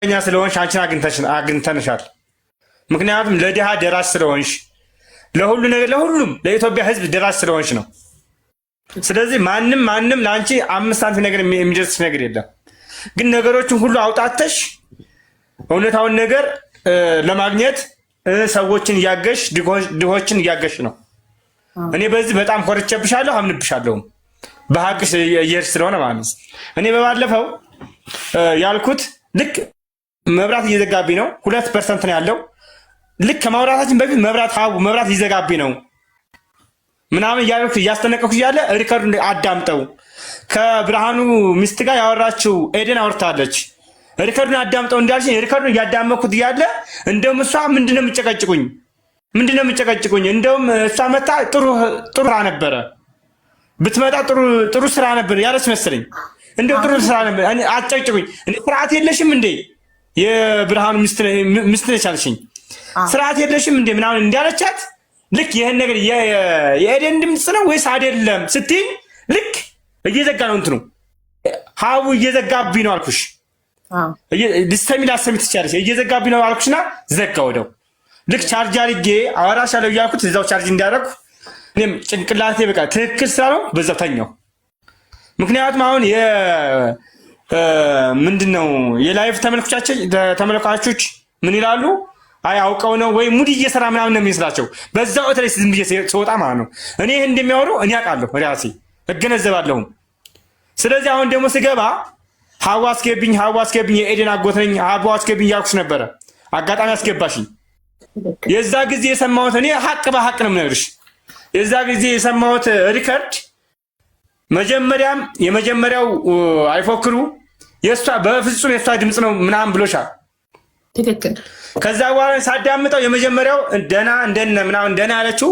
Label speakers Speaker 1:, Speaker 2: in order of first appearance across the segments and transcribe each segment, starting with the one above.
Speaker 1: ስለሆንሽ አንቺን አግኝተንሻል። ምክንያቱም ለድሃ ደራሽ ስለሆንሽ ለሁሉ ነገር ለሁሉም ለኢትዮጵያ ሕዝብ ደራሽ ስለሆንሽ ነው። ስለዚህ ማንም ለአንቺ 5 ሳንቲም ነገር የሚደርስሽ ነገር የለም። ግን ነገሮችን ሁሉ አውጣተሽ እውነታውን ነገር ለማግኘት ሰዎችን እያገሽ ድሆችን እያገሽ ነው። እኔ በዚህ በጣም ኮርቼብሻለሁ፣ አምንብሻለሁ በሀቅሽ እየሄድሽ ስለሆነ ማለት ነው። እኔ በባለፈው ያልኩት ልክ መብራት እየዘጋብኝ ነው 2% ነው ያለው። ልክ ከማውራታችን በፊት መብራት ሊዘጋብኝ ነው ምናምን እያልኩ እያስጠነቀኩ እያለ ሪከርዱ አዳምጠው ከብርሃኑ ሚስት ጋር ያወራችው ኤደን አውርታለች። ሪከርዱን አዳምጠው እንዳልሽኝ ሪከርዱን እያዳመኩት እያለ እንደውም እሷ ምንድነው የምጨቀጭቁኝ? እንደውም እሷ መታ ጥሩ ስራ ነበረ ብትመጣ ጥሩ ስራ ነበር ያለች መሰለኝ። እንደው ጥሩ ስራ ነበር አጨቅጭቁኝ። እንዴ ስርዓት የለሽም እንዴ? የብርሃኑ ሚስት ነች አልሽኝ። ስርዓት የለሽም እንዴ ምናምን እንዳለቻት ልክ ይሄን ነገር የኤደን ድምፅ ነው ወይስ አይደለም ስትይ ልክ እየዘጋ ነው እንትኑ ሀቡ እየዘጋብኝ ነው አልኩሽ። ልትሰሚ ላሰሚ ትችያለሽ። እየዘጋብኝ ነው አልኩሽና ዘጋ ወደው ልክ ቻርጅ አድርጌ አወራሻለሁ እያልኩት እዛው ቻርጅ እንዳደረኩ እኔም ጭንቅላቴ በቃ ትክክል ስላለው በዛው ተኛው። ምክንያቱም አሁን ምንድነው የላይቭ ተመልካቾች ምን ይላሉ? አይ አውቀው ነው ወይ ሙድ እየሰራ ምናምን ነው የሚመስላቸው። በዛው ወተለይ ዝም ብዬ ስወጣ ማለት ነው እኔ ይሄን እንደሚያወሩ እኔ አውቃለሁ፣ ራሴ እገነዘባለሁ። ስለዚህ አሁን ደግሞ ስገባ ሀዋ አስገብኝ የኤደን አጎት ነኝ ሀዋ አስገብኝ እያልኩሽ ነበረ። አጋጣሚ አስገባሽኝ። የዛ ጊዜ የሰማሁት እኔ ሀቅ በሀቅ ነው የምነግርሽ። የዛ ጊዜ የሰማሁት ሪከርድ የመጀመሪያው አይፎክሩ በፍጹም የእሷ ድምፅ ነው ምናምን ብሎሻል።
Speaker 2: ትክክል።
Speaker 1: ከዛ በኋላ ሳዳምጠው የመጀመሪያው ደህና ያለችው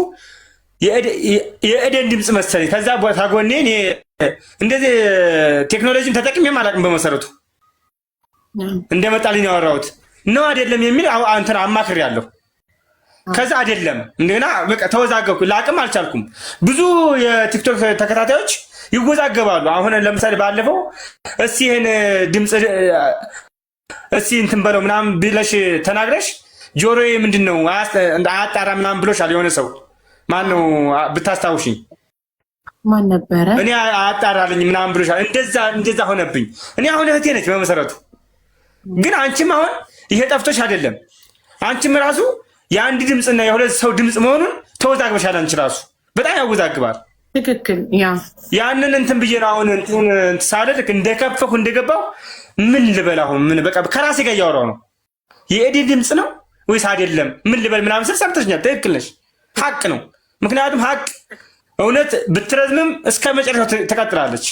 Speaker 1: የኤደን ድምፅ መሰለኝ። ከዛ ታጎኔ እኔ እንደዚህ ቴክኖሎጂን ተጠቅሜም አላውቅም በመሰረቱ እንደመጣልኝ ያወራሁት ነው አይደለም የሚል አንተን አማክሬያለሁ። ከዛ አይደለም እንደገና በቃ ተወዛገብኩ፣ ላቅም አልቻልኩም። ብዙ የቲክቶክ ተከታታዮች ይወዛገባሉ። አሁን ለምሳሌ ባለፈው እስቲ ይሄን ድምፅ እስቲ እንትን በለው ምናምን ብለሽ ተናግረሽ ጆሮዬ ምንድነው አያጣራ ምናምን ብሎሻል። የሆነ ሰው ማን ነው ብታስታውሽኝ?
Speaker 2: ማን ነበረ? እኔ
Speaker 1: አያጣራልኝ ምናምን ብሎሻል። እንደዛ ሆነብኝ። እኔ አሁን እህቴ ነች በመሰረቱ። ግን አንቺም አሁን ይሄ ጠፍቶሽ አይደለም። አንቺም ራሱ የአንድ ድምፅና የሁለት ሰው ድምፅ መሆኑን ተወዛግበሻል። አንቺ ራሱ በጣም ያወዛግባል።
Speaker 2: ትክክል።
Speaker 1: ያንን እንትን ብዬ ነው አሁን እንትን ሳልልክ እንደከፈኩ እንደገባው ምን ልበል አሁን ምን በቃ ከራሴ ጋር እያወራሁ ነው። የኤደን ድምፅ ነው ወይስ አይደለም ምን ልበል ምናምን ስል ሰምተሽኛል። ትክክል ነሽ። ሀቅ ነው። ምክንያቱም ሀቅ እውነት ብትረዝምም እስከ መጨረሻው ትቀጥላለች።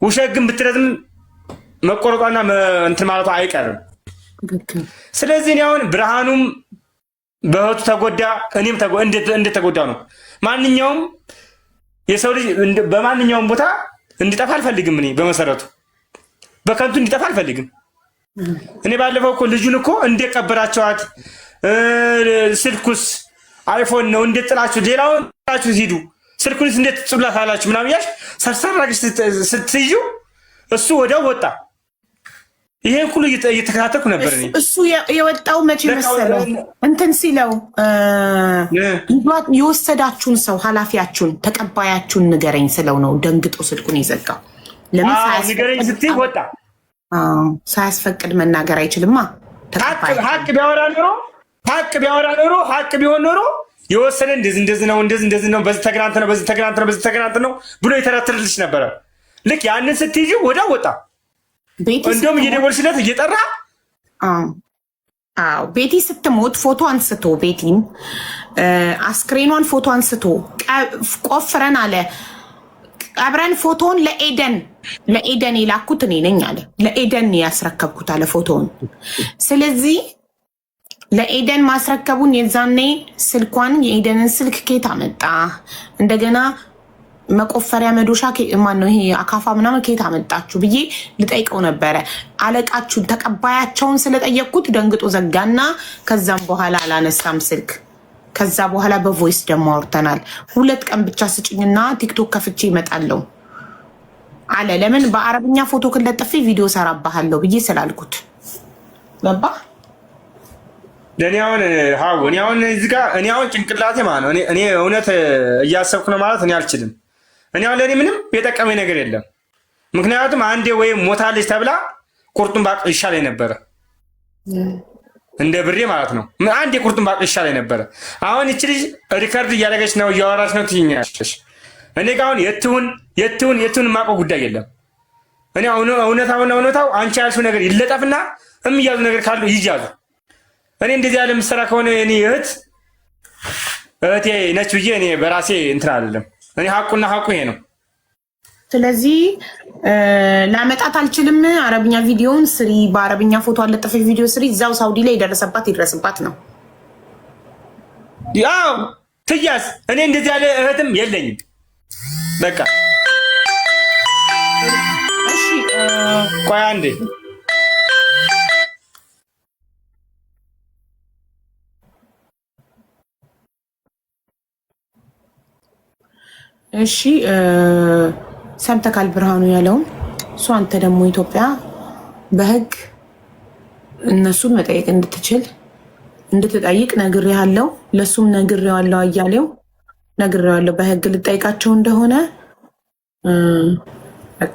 Speaker 1: ውሸት ግን ብትረዝም መቆረጧና እንትን ማለቷ አይቀርም። ስለዚህ እኔ አሁን ብርሃኑም በእህቱ ተጎዳ፣ እኔም እንደተጎዳ ነው። ማንኛውም የሰው ልጅ በማንኛውም ቦታ እንዲጠፋ አልፈልግም። እኔ በመሰረቱ በከንቱ እንዲጠፋ አልፈልግም። እኔ ባለፈው እኮ ልጁን እኮ እንደቀበራቸዋት ስልኩስ አይፎን ነው እንደጥላችሁ ሌላውን ጥላችሁ ሂዱ ስልኩንስ እንዴት ትጽብላት አላችሁ ምናምን ያሽ ሰርሰራግሽ ስትይዩ እሱ ወዲያው ወጣ። ይሄን ሁሉ እየተከታተልኩ ነበር።
Speaker 2: እሱ የወጣው መቼ መሰለው እንትን ሲለው የወሰዳችሁን ሰው ኃላፊያችሁን ተቀባያችሁን ንገረኝ ስለው ነው ደንግጦ ስልኩን ይዘጋው። ለምን
Speaker 1: ንገረኝ ስትይ ወጣ።
Speaker 2: ሳያስፈቅድ መናገር አይችልማ።
Speaker 1: ሀቅ ቢያወራ ኖሮ ሀቅ ቢሆን ኖሮ የወሰነ እንደዚህ ነው በዚህ ተገናንተ ነው ብሎ የተረትርልሽ ነበረ። ልክ ያንን ስትይዩ ወዲያው ወጣ። እንደውም እየደወልሽለት እየጠራ
Speaker 2: ቤቲ ስትሞት ፎቶ አንስቶ ቤቲን አስክሬኗን ፎቶ አንስቶ ቆፍረን አለ ቀብረን ፎቶውን ለኤደን የላኩት እኔ ነኝ አለ። ለኤደን ያስረከብኩት አለ ፎቶውን። ስለዚህ ለኤደን ማስረከቡን የዛኔ ስልኳን የኤደንን ስልክ ኬት አመጣ? እንደገና መቆፈሪያ መዶሻ ማነው ይሄ አካፋ ምናምን ኬት አመጣችሁ ብዬ ልጠይቀው ነበረ። አለቃችሁን ተቀባያቸውን ስለጠየቅኩት ደንግጦ ዘጋና ከዛም በኋላ አላነሳም ስልክ። ከዛ በኋላ በቮይስ ደግሞ አውርተናል። 2 ቀን ብቻ ስጭኝና ቲክቶክ ከፍቼ ይመጣለው አለ። ለምን በአረብኛ ፎቶ ክለጥፌ ቪዲዮ ሰራባሃለሁ ብዬ ስላልኩት ገባ
Speaker 1: ለኔ አሁን ሀው እኔ አሁን እዚህ ጋር እኔ አሁን ጭንቅላቴ ማለት ነው እኔ እውነት እያሰብኩ ነው ማለት እኔ አልችልም። እኔ አሁን ለኔ ምንም የጠቀመኝ ነገር የለም። ምክንያቱም አንዴ ወይም ሞታለች ተብላ ቁርጡን ባቅ ይሻለኝ ነበረ እንደ ብሬ ማለት ነው። አንዴ ቁርጡን ባቅ ይሻለኝ ነበረ። አሁን እቺ ልጅ ሪከርድ እያደረገች ነው እያወራች ነው ትይኛለሽ። እኔ ጋር አሁን የትውን የማውቀው ጉዳይ የለም። እኔ እውነታው አንቺ ያልሽው ነገር ይለጠፍና የሚያዙ ነገር ካሉ ይያዙ። እኔ እንደዚህ ያለ ምሰራ ከሆነ እኔ እህቴ ነች ብዬ እኔ በራሴ እንትን አይደለም። እኔ ሀቁ ይሄ ነው።
Speaker 2: ስለዚህ ላመጣት አልችልም። አረብኛ ቪዲዮውን ስሪ፣ በአረብኛ ፎቶ አለጠፈች ቪዲዮ ስሪ። እዛው ሳውዲ ላይ የደረሰባት ይድረስባት ነው።
Speaker 1: ያው ትያዝ። እኔ እንደዚህ ያለ እህትም የለኝም። በቃ
Speaker 2: እሺ፣
Speaker 1: ቆይ አንዴ
Speaker 2: እሺ ሰምተካል ብርሃኑ ያለውን እሱ። አንተ ደግሞ ኢትዮጵያ በህግ እነሱን መጠየቅ እንድትችል እንድትጠይቅ ነግሬሃለሁ። ለሱም ነግሬዋለሁ፣ አያሌው ነግሬዋለሁ። በህግ ልጠይቃቸው እንደሆነ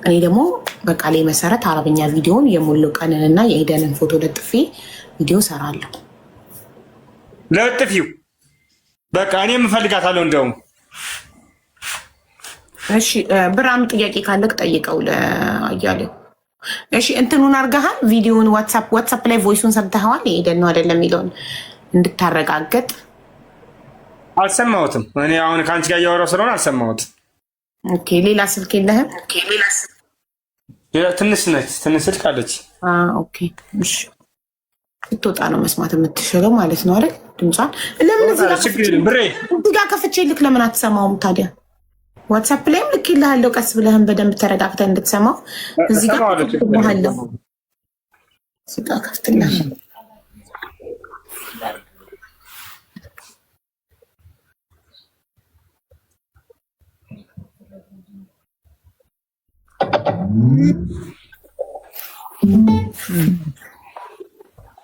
Speaker 2: እኔ ደግሞ በቃሌ መሰረት አረብኛ ቪዲዮን የሙሉ ቀንንና የኤደንን ፎቶ ለጥፌ ቪዲዮ ሰራለሁ።
Speaker 1: ለጥፊው በቃ እኔም እፈልጋታለሁ እንደውም።
Speaker 2: እሺ ብርሃኑ ጥያቄ ካለክ ጠይቀው ለአያሌው። እሺ እንትኑን አርገሃል? ቪዲዮውን ዋትሳፕ ላይ ቮይሱን ሰምተኸዋል? የኤደን ነው አይደለም የሚለውን እንድታረጋገጥ።
Speaker 1: አልሰማሁትም። እኔ አሁን ከአንቺ ጋር እያወራሁ ስለሆነ አልሰማሁትም።
Speaker 2: ኦኬ ሌላ ስልክ የለህም?
Speaker 1: ትንሽ ስልክ አለች።
Speaker 2: ኦኬ እሺ ስትወጣ ነው መስማት የምትችለው ማለት ነው አይደል? ድምጿን ለምን እዚህ ጋር ከፍቼ ልክ ለምን አትሰማውም ታዲያ? ዋትሳፕ ላይም ልክ ይልሃለሁ። ቀስ ብለህም በደንብ ተረጋግተህ እንድትሰማው እዚህ ጋር ባለው ስጋ ከፍትልህ።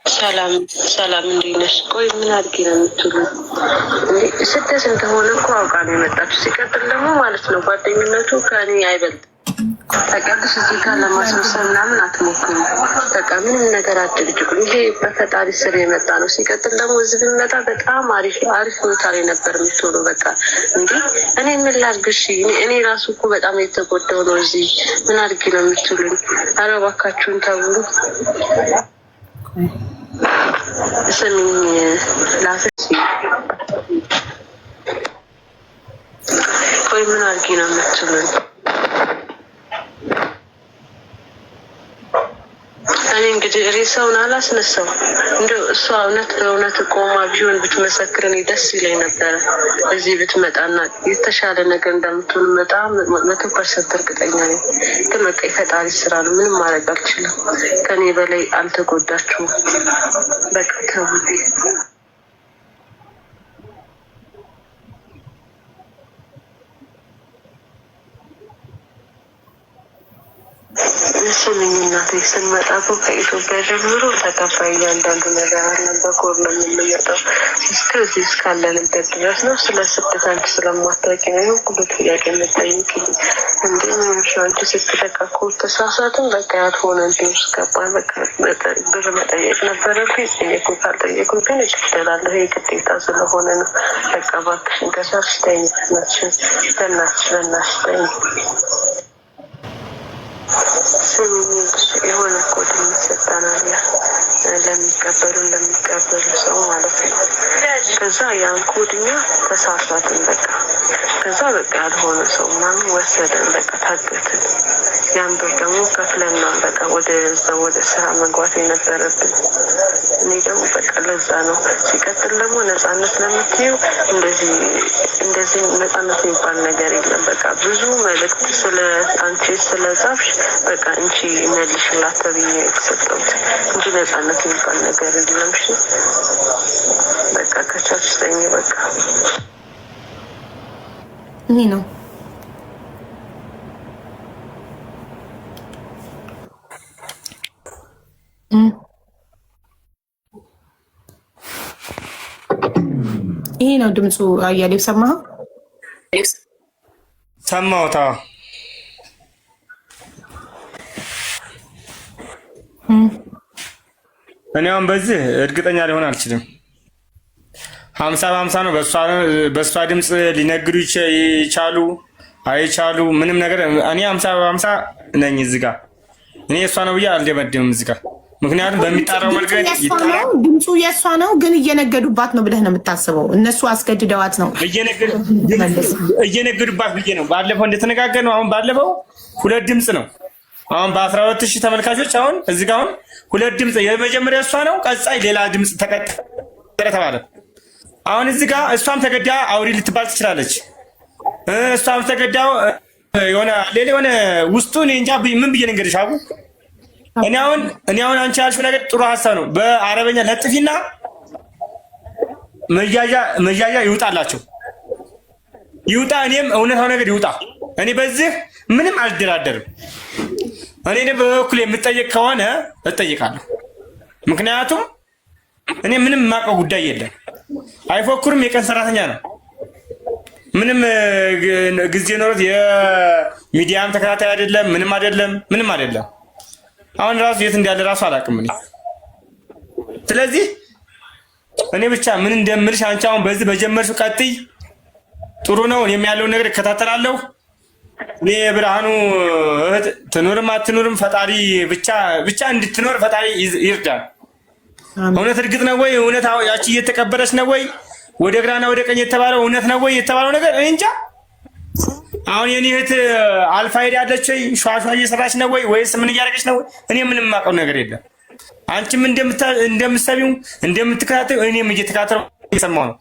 Speaker 3: ሰላም እንዴት ነሽ? ቆይ ምን አድርጌ ነው የምትሉ? ስደት እንደሆነ እኮ አውቃ ነው የመጣችሁ። ሲቀጥል ደግሞ ማለት ነው ጓደኝነቱ ከኔ አይበልጥ። ተቀድስ እዚህ ጋር ለማስመሰል ምናምን አትሞክሩ። በቃ ምንም ነገር አድርጅቁ። ይሄ በፈጣሪ ስር የመጣ ነው። ሲቀጥል ደግሞ እዚህ ብንመጣ በጣም አሪፍ ቦታ ላይ ነበር የምትሆነው። በቃ እንዲ እኔ ምን ላድርግሽ? እኔ ራሱ እኮ በጣም የተጎዳው ነው። እዚህ ምን አድርጌ ነው የምትሉኝ? ኧረ እባካችሁን ተው። ስሚኝ ላፍሽ ቆይ ምን አድርጌ ነው የምትሉኝ? እኔ እንግዲህ ሬሳውን አላስነሳው። እንደው እሷ እውነት ቆማ ቢሆን ብትመሰክር እኔ ደስ ይለኝ ነበረ። እዚህ ብትመጣና የተሻለ ነገር እንደምትሆን በጣም 100% እርግጠኛ ነኝ። ግን በቃ የፈጣሪ ስራ ነው። ምንም ማድረግ አልችልም። ከኔ በላይ አልተጎዳችሁም። በቃ ተውት። ስምኝ እናቴ ስንመጣ እኮ ከኢትዮጵያ ጀምሮ ተከፋይ እያንዳንዱ ነገር አለ። በኮር ነው የምንመጣው እስከዚህ እስካለንበት ድረስ ነው። ስለ ስደት አንቺ ስለማታውቂ ነው ሁሉ ጥያቄ የምጠይቅ። እንደ ምንሽ አንቺ ስትለቃ እኮ ተሳሳትን። በቃ ያልሆነ እንዲሁ ስገባን በቃ ብር መጠየቅ ነበረብኝ። ጠየቁ ካልጠየቁ ግን እችላለሁ። ይሄ ግዴታ ስለሆነ ነው። በቃ እባክሽን ከሳሽ ተይኝ። በእናትሽ ተይኝ። የሆነ ኮድ ይሰጠናል ለሚቀበሉ ሰው ማለት ነው። ከዛ ያን ኮድኛ ተሳሳትን። በቃ ከዛ በቃ ያልሆነ ሰው ምናምን ወሰደን። በቃ ታገትን። ያን ብር ደግሞ ከፍለና በቃ ወደ ስራ መግባት የነበረብን። እኔ ደግሞ በቃ ለዛ ነው። ሲቀጥል ደግሞ ነፃነት ለምትይው እንደዚህ ነፃነት የሚባል ነገር የለም። በቃ ብዙ መልዕክት ስለ አንቺ ስለጻፍሽ በቃ እንቺ መልሽላት ተብዬ የተሰጠሁት እንጂ ነፃነት የሚባል ነገር የለም። እሺ በቃ ከቻልሽ ተኝ። በቃ
Speaker 2: ይሄ ነው። ይሄ ነው ድምፁ። አያሌው ሰማኸው?
Speaker 1: ሰማሁት። እኔ አሁን በዚህ እርግጠኛ ሊሆን አልችልም። 50-50 ነው። በእሷ ድምፅ ሊነግዱ ይቻሉ አይቻሉ ምንም ነገር እኔ 50-50 ነኝ። እዚህ ጋር እኔ የእሷ ነው ብዬ አልደመድምም እዚህ ጋር። ምክንያቱም በሚጣራው መንገድ
Speaker 2: ድምፁ የእሷ ነው፣ ግን እየነገዱባት ነው ብለህ ነው የምታስበው? እነሱ አስገድደዋት ነው
Speaker 1: እየነገዱባት ብዬ ነው። ባለፈው እንደተነጋገር ነው። አሁን ባለፈው 2 ድምፅ ነው። አሁን በ12,000 ተመልካቾች አሁን እዚህ ጋር አሁን 2 ድምፅ፣ የመጀመሪያ እሷ ነው፣ ቀጻይ ሌላ ድምፅ ተቀጠለ ተባለ። አሁን እዚህ ጋር እሷም ተገዳ አውሪ ልትባል ትችላለች። እሷም ተገዳው የሆነ ውስጡ እንጃ ምን ብዬ ልንገርሽ አቡ። እኔ አሁን አንቺ ያልሽው ነገር ጥሩ ሀሳብ ነው። በአረበኛ ለጥፊና መያዣ ይውጣላቸው ይውጣ። እኔም እውነታው ነገር ይውጣ። እኔ በዚህ ምንም አልደራደርም። እኔ በበኩሌ የምጠየቅ ከሆነ እጠይቃለሁ። ምክንያቱም እኔ ምንም የማውቀው ጉዳይ የለም። አይፎክሩም። የቀን ሰራተኛ ነው። ምንም ጊዜ ኖሮት የሚዲያም ተከታታይ አይደለም። ምንም አይደለም። አሁን ራሱ የት እንዳለ ራሱ አላውቅም እኔ። ስለዚህ እኔ ብቻ ምን እንደምልሽ አንቺ አሁን በዚህ በጀመርሽው ቀጥይ፣ ጥሩ ነው። እኔም ያለውን ነገር እከታተላለሁ። እኔ የብርሃኑ እህት ትኑርም አትኑርም ፈጣሪ ብቻ እንድትኖር ፈጣሪ ይርዳል። እውነት እርግጥ ነው ወይ? እውነት ያቺ እየተቀበለች ነው ወይ? ወደ ግራና ወደ ቀኝ የተባለው እውነት ነው ወይ? የተባለው ነገር እኔ እንጃ። አሁን የኔ እህት አልፋ ሄዳለች ወይ? ሸዋሸዋ እየሰራች ነው ወይ? ወይስ ምን እያደረገች ነው? እኔ ምንም የማውቀው ነገር የለም። አንቺም እንደምትሰሚው እንደምትከታተዩ እኔም እየተከታተለው እየሰማሁ ነው።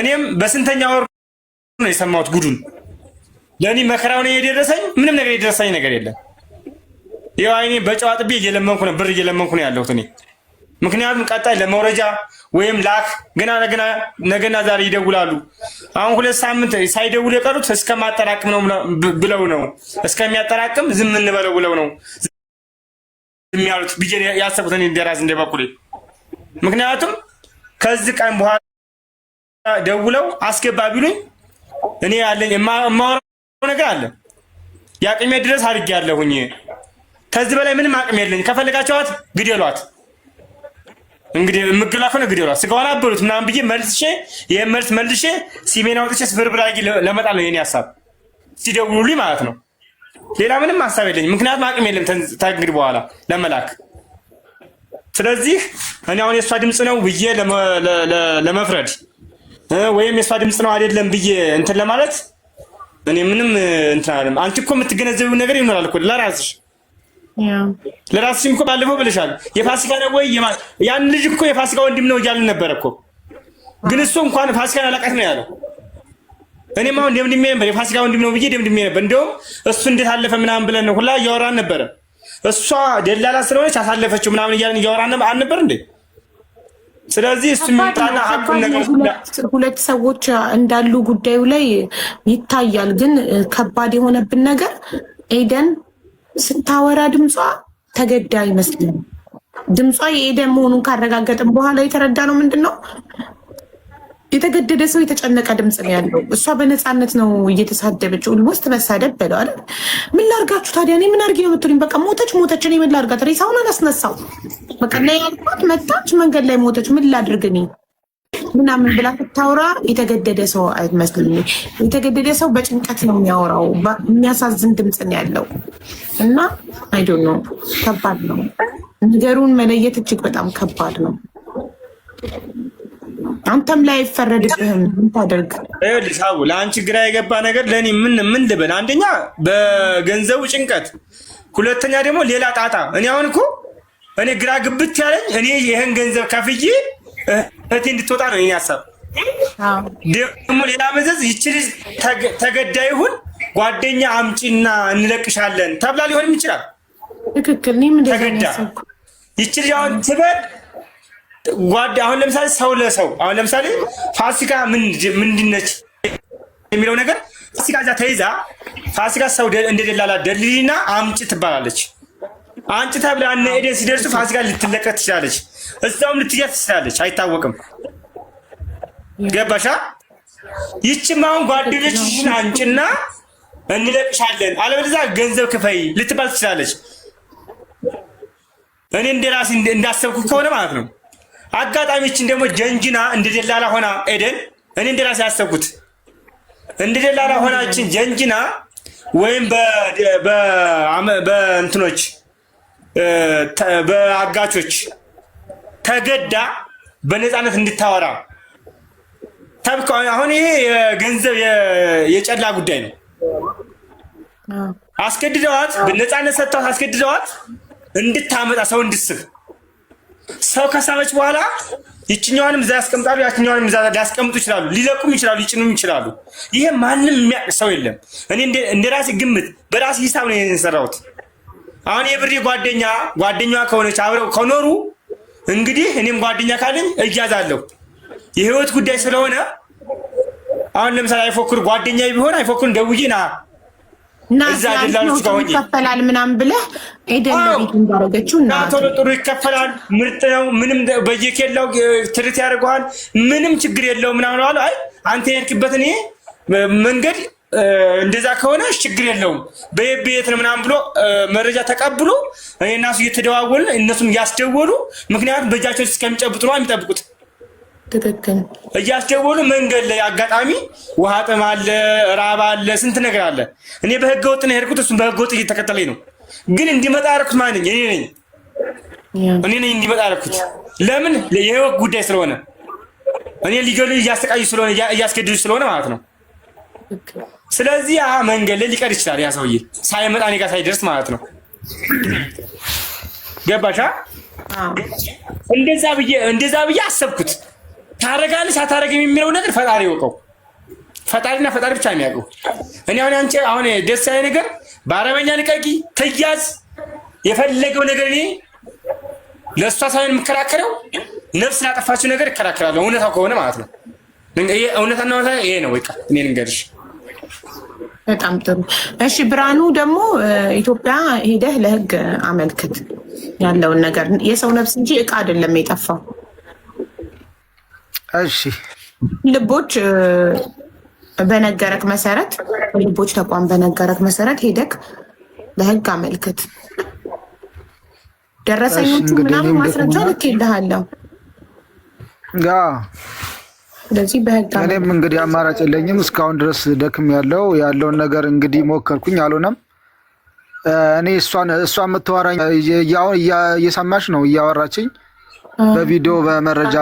Speaker 1: እኔም በስንተኛ ወር ነው የሰማሁት ጉዱን። ለእኔ መከራው ነው የደረሰኝ። ምንም ነገር የደረሰኝ ነገር የለም። ይኸው አይኔ በጨዋ ጥቤ እየለመንኩ ነው፣ ብር እየለመንኩ ነው ያለሁት እኔ። ምክንያቱም ቀጣይ ለመውረጃ ወይም ላክ ነገና ዛሬ ይደውላሉ። አሁን 2 ሳምንት ሳይደውሉ የቀሩት እስከማጠራቅም ነው ብለው ነው፣ እስከሚያጠራቅም ዝም እንበለው ብለው ነው ዝም ያሉት ብዬ ያሰብኩት እኔ እንደራስ እንደበኩሌ። ምክንያቱም ከዚህ ቀን በኋላ ደውለው አስገባ ቢሉኝ እኔ ያለኝ የማወራው ነገር አለ። የአቅሜ ድረስ አድርጌያለሁኝ። ከዚህ በላይ ምንም አቅም የለኝ። ከፈለጋቸዋት ግደሏት። እንግዲህ የምግላ ከሆነ ግደሏት። ስጋዋን አበሉት ምናምን ብዬ ይሄን መልሼ ሲሜን አውጥቼ ስብርብር አድርጌ ለመጣል ነው የኔ ሀሳብ፣ ሲደውሉልኝ ማለት ነው። ሌላ ምንም ሀሳብ የለኝም። ምክንያቱም አቅም የለም ከእንግዲህ በኋላ ለመላክ። ስለዚህ እኔ አሁን የእሷ ድምፅ ነው ብዬ ለመፍረድ ወይም የእሷ ድምፅ ነው አይደለም ብዬ እንትን ለማለት እኔ ምንም እንትን አለም። አንቺ እኮ የምትገነዘቢው ነገር ይኖራል እኮ ለራስሽም እኮ ባለፈው ብለሻል። የፋሲካ ነው ወይ ያን ልጅ እኮ የፋሲካ ወንድም ነው እያልን ነበር እኮ። ግን እሱ እንኳን ፋሲካን አላውቃት ነው ያለው። እኔም አሁን ደምድሜ ነበር የፋሲካ ወንድም ነው ብዬ ደምድሜ ነበር። እንደውም እሱ እንዴት አለፈ ምናምን ብለን ነው ሁላ እያወራን ነበረ። እሷ ደላላ ስለሆነች አሳለፈችው ምናምን እያልን እያወራን አልነበር እንዴ? ስለዚህ እሱ የሚመጣና ሀቁን ነገር
Speaker 2: 2 ሰዎች እንዳሉ ጉዳዩ ላይ ይታያል። ግን ከባድ የሆነብን ነገር ኤደን ስታወራ ድምጿ ተገዳ አይመስልም። ድምጿ የኤደን መሆኑን ካረጋገጥን በኋላ የተረዳ ነው ምንድን ነው የተገደደ ሰው የተጨነቀ ድምፅ ነው ያለው። እሷ በነፃነት ነው እየተሳደበች ውስጥ መሳደብ በለው አይደል? ምን ላርጋችሁ ታዲያ? እኔ ምን አርጊ ነው የምትሉኝ? በቃ ሞተች። እኔ ምን ላርጋት? ሬሳውን አላስነሳው በቃ ላይ ያልኳት መጣች፣ መንገድ ላይ ሞተች። ምን ላድርግ እኔ ምናምን ብላ ስታወራ የተገደደ ሰው አይመስልም። የተገደደ ሰው በጭንቀት ነው የሚያወራው። የሚያሳዝን ድምፅ ነው ያለው እና አይ ዶንት ኖ ከባድ ነው ነገሩን መለየት እጅግ በጣም ከባድ ነው። አንተም ላይ አይፈረድብህም። ምን ታደርግ?
Speaker 1: ይኸውልሽ አቡ ለአንቺ ግራ የገባ ነገር ለእኔ ምን ልበል? አንደኛ በገንዘቡ ጭንቀት፣ ሁለተኛ ደግሞ ሌላ ጣጣ። እኔ አሁን እኮ እኔ ግራ ግብት ያለኝ እኔ ይህን ገንዘብ ከፍዬ እህቴ እንድትወጣ ነው የኔ ሀሳብ። ደግሞ ሌላ መዘዝ ይቺ ልጅ ተገዳ ይሁን ጓደኛ አምጪና እንለቅሻለን ተብላ ሊሆንም ይችላል።
Speaker 2: ትክክል።
Speaker 1: ተገዳ ይቺ ልጅ አሁን ትበል አሁን ለምሳሌ ሰው ለሰው አሁን ለምሳሌ ፋሲካ ምንድነች የሚለው ነገር ፋሲካ እዛ ተይዛ ፋሲካ ሰው እንደደላላ ደልሊና አምጪ ትባላለች። አንቺ ተብላ እነ ኤደን ሲደርሱ ፋሲካ ልትለቀት ትችላለች፣ እዛውም ልትያት ትችላለች፣ አይታወቅም። ገባሻ? ይቺም አሁን ጓደኞችሽን አንቺና እንለቅሻለን አለበለዚያ ገንዘብ ክፈይ ልትባል ትችላለች። እኔ እንደራሴ እንዳሰብኩ ከሆነ ማለት ነው። አጋጣሚችን ደግሞ ጀንጅና እንደደላላ ሆና ኤደን እኔ እንደራሴ ያሰብኩት እንደደላላ ሆናችን ጀንጅና ወይም በእንትኖች በአጋቾች ተገዳ በነፃነት እንድታወራ ተብካ። አሁን ይሄ የገንዘብ የጨላ ጉዳይ ነው። አስገድደዋት በነፃነት ሰጥተዋት አስገድደዋት እንድታመጣ ሰው እንድስብ ሰው ከሳበች በኋላ ይችኛዋንም እዛ ያስቀምጣሉ፣ ያችኛዋንም እዛ ሊያስቀምጡ ይችላሉ፣ ሊለቁም ይችላሉ፣ ሊጭኑም ይችላሉ። ይሄ ማንም የሚያውቅ ሰው የለም። እኔ እንደ ራሴ ግምት በራሴ ሂሳብ ነው የሰራሁት። አሁን የብሬ ጓደኛዋ ከሆነች አብረው ከኖሩ እንግዲህ እኔም ጓደኛ ካለኝ እያዛለሁ። የህይወት ጉዳይ ስለሆነ አሁን ለምሳሌ አይፎክር ጓደኛ ቢሆን አይፎክር ደውዬ ና እዛ ደላሎች ጋር ሆኜ ይከፈላል ምናምን ብለህ ኤደን ለቤት እንዳረገችው እና ቶሎ ጥሩ ይከፈላል፣ ምርጥ ነው፣ ምንም በየኬላው ትርት ያደርገዋል፣ ምንም ችግር የለውም ምናምን አሉ። አይ አንተ የሄድክበት እኔ መንገድ እንደዛ ከሆነ ችግር የለውም በየቤት ነው ምናምን ብሎ መረጃ ተቀብሎ እኔ እና እሱ እየተደዋወልን እነሱም እያስደወሉ ምክንያቱም በእጃቸው እስከሚጨብጡ ነው የሚጠብቁት።
Speaker 2: ትክክል።
Speaker 1: እያስደወሉ መንገድ ላይ አጋጣሚ ውሃ ጥም አለ፣ ራብ አለ፣ ስንት ነገር አለ። እኔ በህገ ወጥ ነው የሄድኩት፣ እሱም በህገ ወጥ እየተከተለኝ ነው። ግን እንዲመጣ ያደረኩት ማን ነኝ? እኔ ነኝ እንዲመጣ ያደረኩት። ለምን? የህይወት ጉዳይ ስለሆነ እኔ ሊገሉ እያሰቃዩ ስለሆነ እያስገድዱ ስለሆነ ማለት ነው። ስለዚህ መንገድ ላይ ሊቀር ይችላል ያ ሰውዬ ሳይመጣ እኔ ጋር ሳይደርስ ማለት ነው። ገባሻ? እንደዛ ብዬ አሰብኩት። ታረጋለች አታረግም የሚለው ነገር ፈጣሪ ይወቀው። ፈጣሪና ፈጣሪ ብቻ የሚያውቀው። እኔ አሁን ደስ ያለ ነገር በአረበኛ ልቀቂ ትያዝ የፈለገው ነገር እኔ ለእሷ ሳይሆን የምከራከረው ነፍስ ላጠፋችው ነገር እከራከራለሁ። እውነታው ከሆነ ማለት ነው። እውነታና ይሄ ነው። በቃ እኔ ልንገርሽ።
Speaker 2: በጣም ጥሩ። እሺ ብርሃኑ ደግሞ ኢትዮጵያ ሄደህ ለህግ አመልክት ያለውን ነገር። የሰው ነፍስ እንጂ እቃ አይደለም የጠፋው።
Speaker 4: እሺ
Speaker 2: ልቦች በነገረክ መሰረት ልቦች ተቋም በነገረክ መሰረት ሄደክ ለህግ አመልክት። ደረሰኞቹ ምናምን ማስረጃ ልኬልሃለሁ። ስለዚህ በህግ
Speaker 4: እኔም እንግዲህ አማራጭ የለኝም። እስካሁን ድረስ ደክም ያለውን ነገር እንግዲህ ሞከርኩኝ፣ አልሆነም። እኔ እሷ የምታወራኝ እየሰማሽ ነው፣ እያወራችኝ በቪዲዮ በመረጃ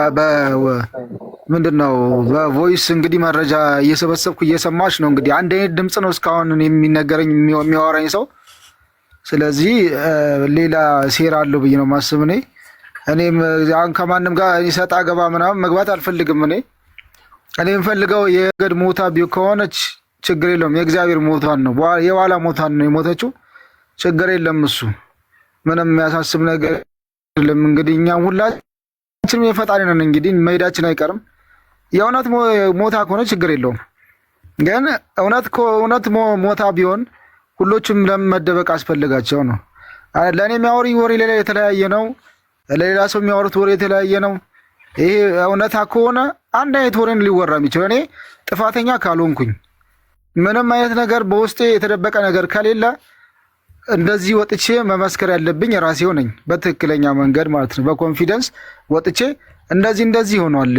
Speaker 4: ምንድን ነው በቮይስ እንግዲህ መረጃ እየሰበሰብኩ እየሰማሽ ነው። እንግዲህ አንድ አይነት ድምፅ ነው እስካሁን የሚነገረኝ የሚያወራኝ ሰው። ስለዚህ ሌላ ሴራ አለው ብዬ ነው ማስብ። እኔም አሁን ከማንም ጋር ሰጣ ገባ ምናምን መግባት አልፈልግም። እኔ የምፈልገው የገድ ሞታ ከሆነች ችግር የለውም። የእግዚአብሔር ሞቷን ነው፣ የኋላ ሞቷን ነው የሞተችው። ችግር የለም። እሱ ምንም የሚያሳስብ ነገር የለም። እንግዲህ እኛም ሁላችንም የፈጣሪ ነን። እንግዲህ መሄዳችን አይቀርም። የእውነት ሞታ ከሆነ ችግር የለውም። ግን እውነት ሞታ ቢሆን ሁሎችም ለመደበቅ አስፈልጋቸው ነው። ለእኔ የሚያወሩኝ ወሬ ሌላ የተለያየ ነው፣ ለሌላ ሰው የሚያወሩት ወሬ የተለያየ ነው። ይሄ እውነታ ከሆነ አንድ አይነት ወሬን ሊወራ የሚችለው እኔ ጥፋተኛ ካልሆንኩኝ ምንም አይነት ነገር በውስጤ የተደበቀ ነገር ከሌለ እንደዚህ ወጥቼ መመስከር ያለብኝ ራሴው ነኝ፣ በትክክለኛ መንገድ ማለት ነው። በኮንፊደንስ ወጥቼ እንደዚህ ሆኗል፣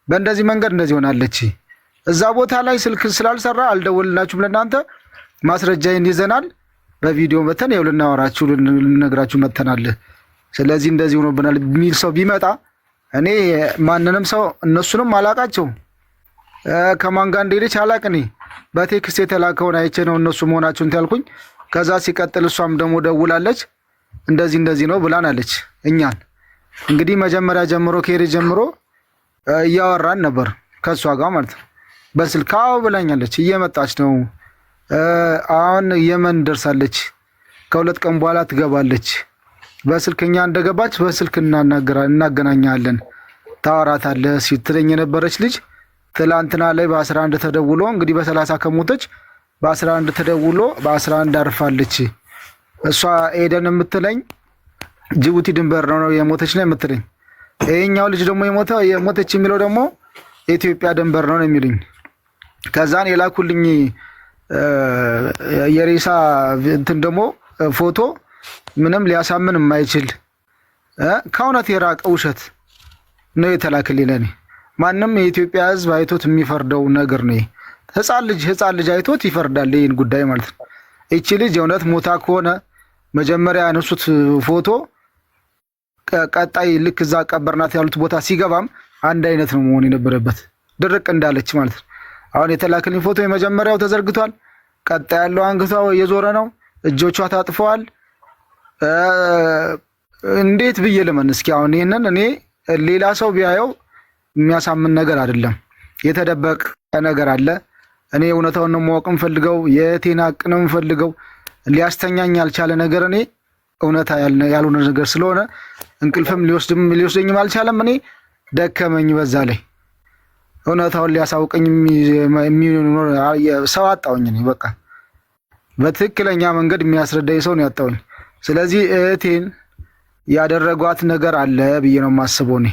Speaker 4: በእንደዚህ መንገድ እንደዚህ ሆናለች፣ እዛ ቦታ ላይ ስልክ ስላልሰራ አልደወልላችሁም፣ ለእናንተ ማስረጃዬን ይዘናል፣ በቪዲዮ መተን ይኸው ልናወራችሁ ልነግራችሁ መተናል፣ ስለዚህ እንደዚህ ሆኖብናል የሚል ሰው ቢመጣ እኔ ማንንም ሰው እነሱንም አላቃቸው፣ ከማን ጋር እንደሄደች አላቅ። እኔ በቴክስት የተላከውን አይቼ ነው እነሱ መሆናቸውን ያልኩኝ። ከዛ ሲቀጥል እሷም ደግሞ ደውላለች፣ እንደዚህ ነው ብላናለች። እኛን እንግዲህ መጀመሪያ ጀምሮ ከሄደ ጀምሮ እያወራን ነበር ከእሷ ጋር ማለት ነው። በስልክ አዎ ብላኛለች፣ እየመጣች ነው፣ አሁን የመን ደርሳለች፣ ከ2 ቀን በኋላ ትገባለች። በስልክ እኛ እንደገባች በስልክ እናገናኛለን፣ ታወራታለህ ስትለኝ የነበረች ልጅ ትላንትና ላይ በ11 ተደውሎ እንግዲህ በ30 ከሞተች በ11 ተደውሎ በ11 አርፋለች። እሷ ኤደን የምትለኝ ጅቡቲ ድንበር ነው የሞተች ነው የምትለኝ። ይሄኛው ልጅ ደግሞ የሞተች የሚለው ደግሞ የኢትዮጵያ ድንበር ነው የሚሉኝ። ከዛን የላኩልኝ የሬሳ እንትን ደግሞ ፎቶ ምንም ሊያሳምን የማይችል ከእውነት የራቀ ውሸት ነው የተላከልኝ ለኔ። ማንም የኢትዮጵያ ሕዝብ አይቶት የሚፈርደው ነገር ነው። ህፃን ልጅ አይቶት ይፈርዳል ይህን ጉዳይ ማለት ነው። እቺ ልጅ የእውነት ሞታ ከሆነ መጀመሪያ ያነሱት ፎቶ ቀጣይ ልክ እዛ ቀበርናት ያሉት ቦታ ሲገባም አንድ አይነት ነው መሆን የነበረበት፣ ድርቅ እንዳለች ማለት ነው። አሁን የተላከልኝ ፎቶ የመጀመሪያው ተዘርግቷል፣ ቀጣይ ያለው አንገቷ እየዞረ ነው፣ እጆቿ ታጥፈዋል። እንዴት ብዬ ልመን እስኪ? አሁን ይህንን እኔ ሌላ ሰው ቢያየው የሚያሳምን ነገር አይደለም፣ የተደበቀ ነገር አለ። እኔ እውነታውን ነው ማወቅ የምፈልገው፣ የእህቴን ሀቅ ነው የምፈልገው። ሊያስተኛኝ ያልቻለ ነገር እኔ እውነታ ያልሆነ ነገር ስለሆነ እንቅልፍም ሊወስደኝም አልቻለም። እኔ ደከመኝ። በዛ ላይ እውነታውን ሊያሳውቀኝ ሰው አጣሁኝ። እኔ በቃ በትክክለኛ መንገድ የሚያስረዳኝ ሰው ነው ያጣሁኝ። ስለዚህ እህቴን ያደረጓት ነገር አለ ብዬ ነው የማስበው እኔ።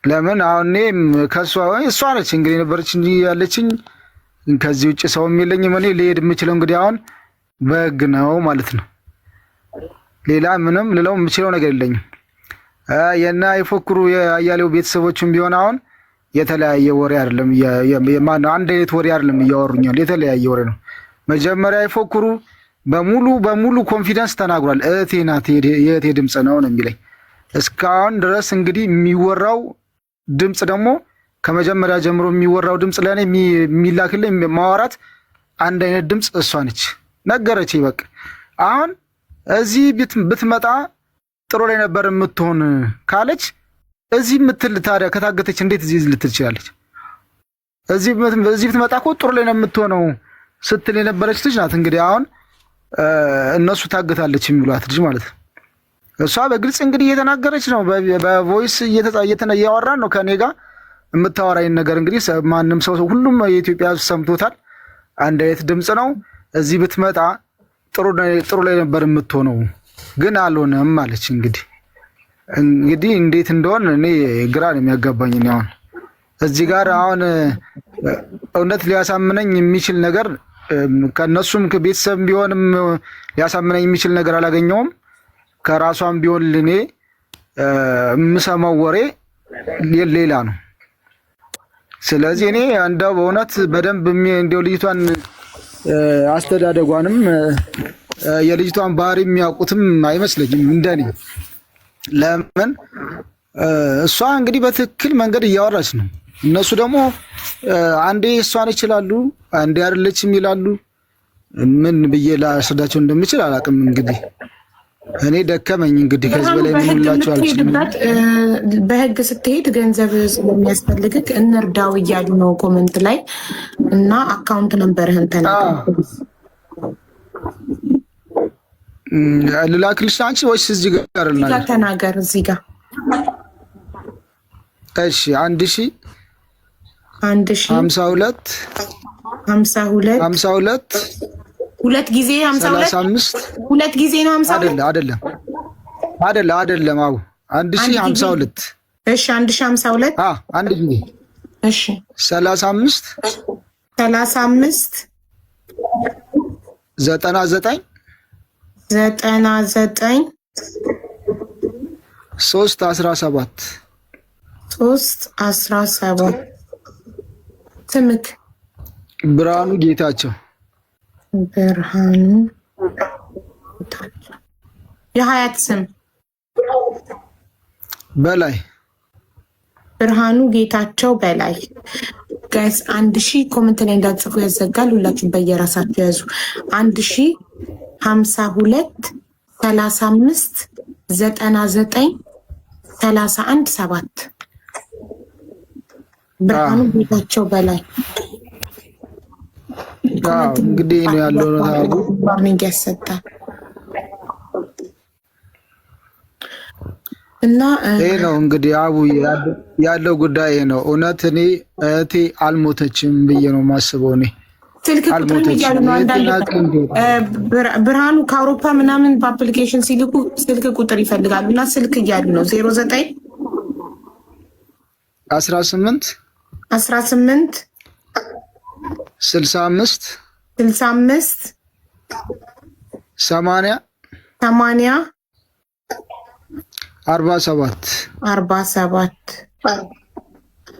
Speaker 4: ለምን አሁን እሷ ነች እንግዲህ ነበረች እንጂ ያለችኝ፣ ከዚህ ውጭ ሰውም የለኝም። እኔ ልሄድ የምችለው እንግዲህ አሁን በህግ ነው ማለት ነው። ሌላ ምንም ልለው የምችለው ነገር የለኝም። የና የፎክሩ የአያሌው ቤተሰቦችም ቢሆን አሁን የተለያየ ወሬ አይደለም፣ ማነው አንድ አይነት ወሬ አይደለም እያወሩኛል፣ የተለያየ ወሬ ነው። መጀመሪያ የፎክሩ በሙሉ ኮንፊደንስ ተናግሯል። እህቴ ናት፣ የእህቴ ድምፅ ነው የሚለኝ እስካሁን ድረስ። እንግዲህ የሚወራው ድምፅ ደግሞ ከመጀመሪያ ጀምሮ የሚወራው ድምፅ ለእኔ የሚላክልኝ ማዋራት አንድ አይነት ድምፅ እሷ ነች፣ ነገረች። በቃ አሁን እዚህ ብትመጣ ጥሩ ላይ ነበር የምትሆን ካለች እዚህ ምትል ታዲያ ከታገተች እንዴት እዚህ ልትል ትችላለች? እዚህ ብትመጣ እኮ ጥሩ ላይ ነው የምትሆነው ስትል የነበረች ልጅ ናት። እንግዲህ አሁን እነሱ ታገታለች የሚሏት ልጅ ማለት ነው። እሷ በግልጽ እንግዲህ እየተናገረች ነው፣ በቮይስ እያወራን ነው ከኔ ጋር የምታወራኝ ነገር እንግዲህ ማንም ሰው ሁሉም የኢትዮጵያ ሕዝብ ሰምቶታል። አንድ አይነት ድምፅ ነው። እዚህ ብትመጣ ጥሩ ላይ ነበር የምትሆነው ግን አልሆነም አለች። እንግዲህ እንዴት እንደሆነ እኔ ግራ ነው የሚያጋባኝ። አሁን እዚህ ጋር አሁን እውነት ሊያሳምነኝ የሚችል ነገር ከነሱም ከቤተሰብ ቢሆንም ሊያሳምነኝ የሚችል ነገር አላገኘውም። ከራሷም ቢሆን እኔ የምሰማው ወሬ ሌላ ነው። ስለዚህ እኔ እንደው በእውነት በደንብ እንደው ልጅቷን አስተዳደጓንም የልጅቷን ባህሪ የሚያውቁትም አይመስለኝም እንደኔ። ለምን እሷ እንግዲህ በትክክል መንገድ እያወራች ነው። እነሱ ደግሞ አንዴ እሷን ይችላሉ፣ አንዴ አይደለችም ይላሉ። ምን ብዬ ላስረዳቸው እንደምችል አላውቅም። እንግዲህ እኔ ደከመኝ። እንግዲህ ከዚህ በላይ ምንላቸው አልችልም።
Speaker 2: በህግ ስትሄድ ገንዘብ ስለሚያስፈልግህ እንርዳው እያሉ ነው ኮመንት ላይ እና አካውንት ነምበርህን ተናገር።
Speaker 4: ልላክልሽ አንቺ ወይስ እዚህ ጋር
Speaker 2: ተናገር? እዚህ ጋር
Speaker 4: እሺ። 52 ሁለት ጊዜ 52
Speaker 2: ሁለት ጊዜ ነው 52
Speaker 4: አይደለም። አዎ 1052
Speaker 2: እሺ 1052
Speaker 4: አንድ ጊዜ
Speaker 2: እሺ
Speaker 4: 35
Speaker 2: 99
Speaker 4: 317
Speaker 2: ስምክ
Speaker 4: ብርሃኑ ጌታቸው።
Speaker 2: የሀያት ስም
Speaker 4: በላይ
Speaker 2: ብርሃኑ ጌታቸው በላይ። ጋይስ 1000 ኮሜንት ላይ እንዳትጽፉ ያዘጋል። ሁላችሁም በየራሳችሁ ያዙ። 1052 35 99 31 7 ብርሃኑ ጌታቸው በላይ።
Speaker 4: እንግዲህ ነው ያለው ነው ታውቁ
Speaker 2: ዋርኒንግ ያሰጣል እና
Speaker 4: ይሄ ነው እንግዲህ አቡ ያለው ጉዳይ ነው። እውነት እኔ እህቴ አልሞተችም ብዬ ነው የማስበው። እኔ
Speaker 2: ስልክ ቁጥር እያሉ ነው አንዳንድ ብርሃኑ ከአውሮፓ ምናምን በአፕሊኬሽን ሲልኩ ስልክ ቁጥር ይፈልጋሉ እና ስልክ እያሉ ነው 09
Speaker 4: 18
Speaker 2: 18
Speaker 4: 65
Speaker 2: 65
Speaker 4: 80
Speaker 2: 80
Speaker 4: 47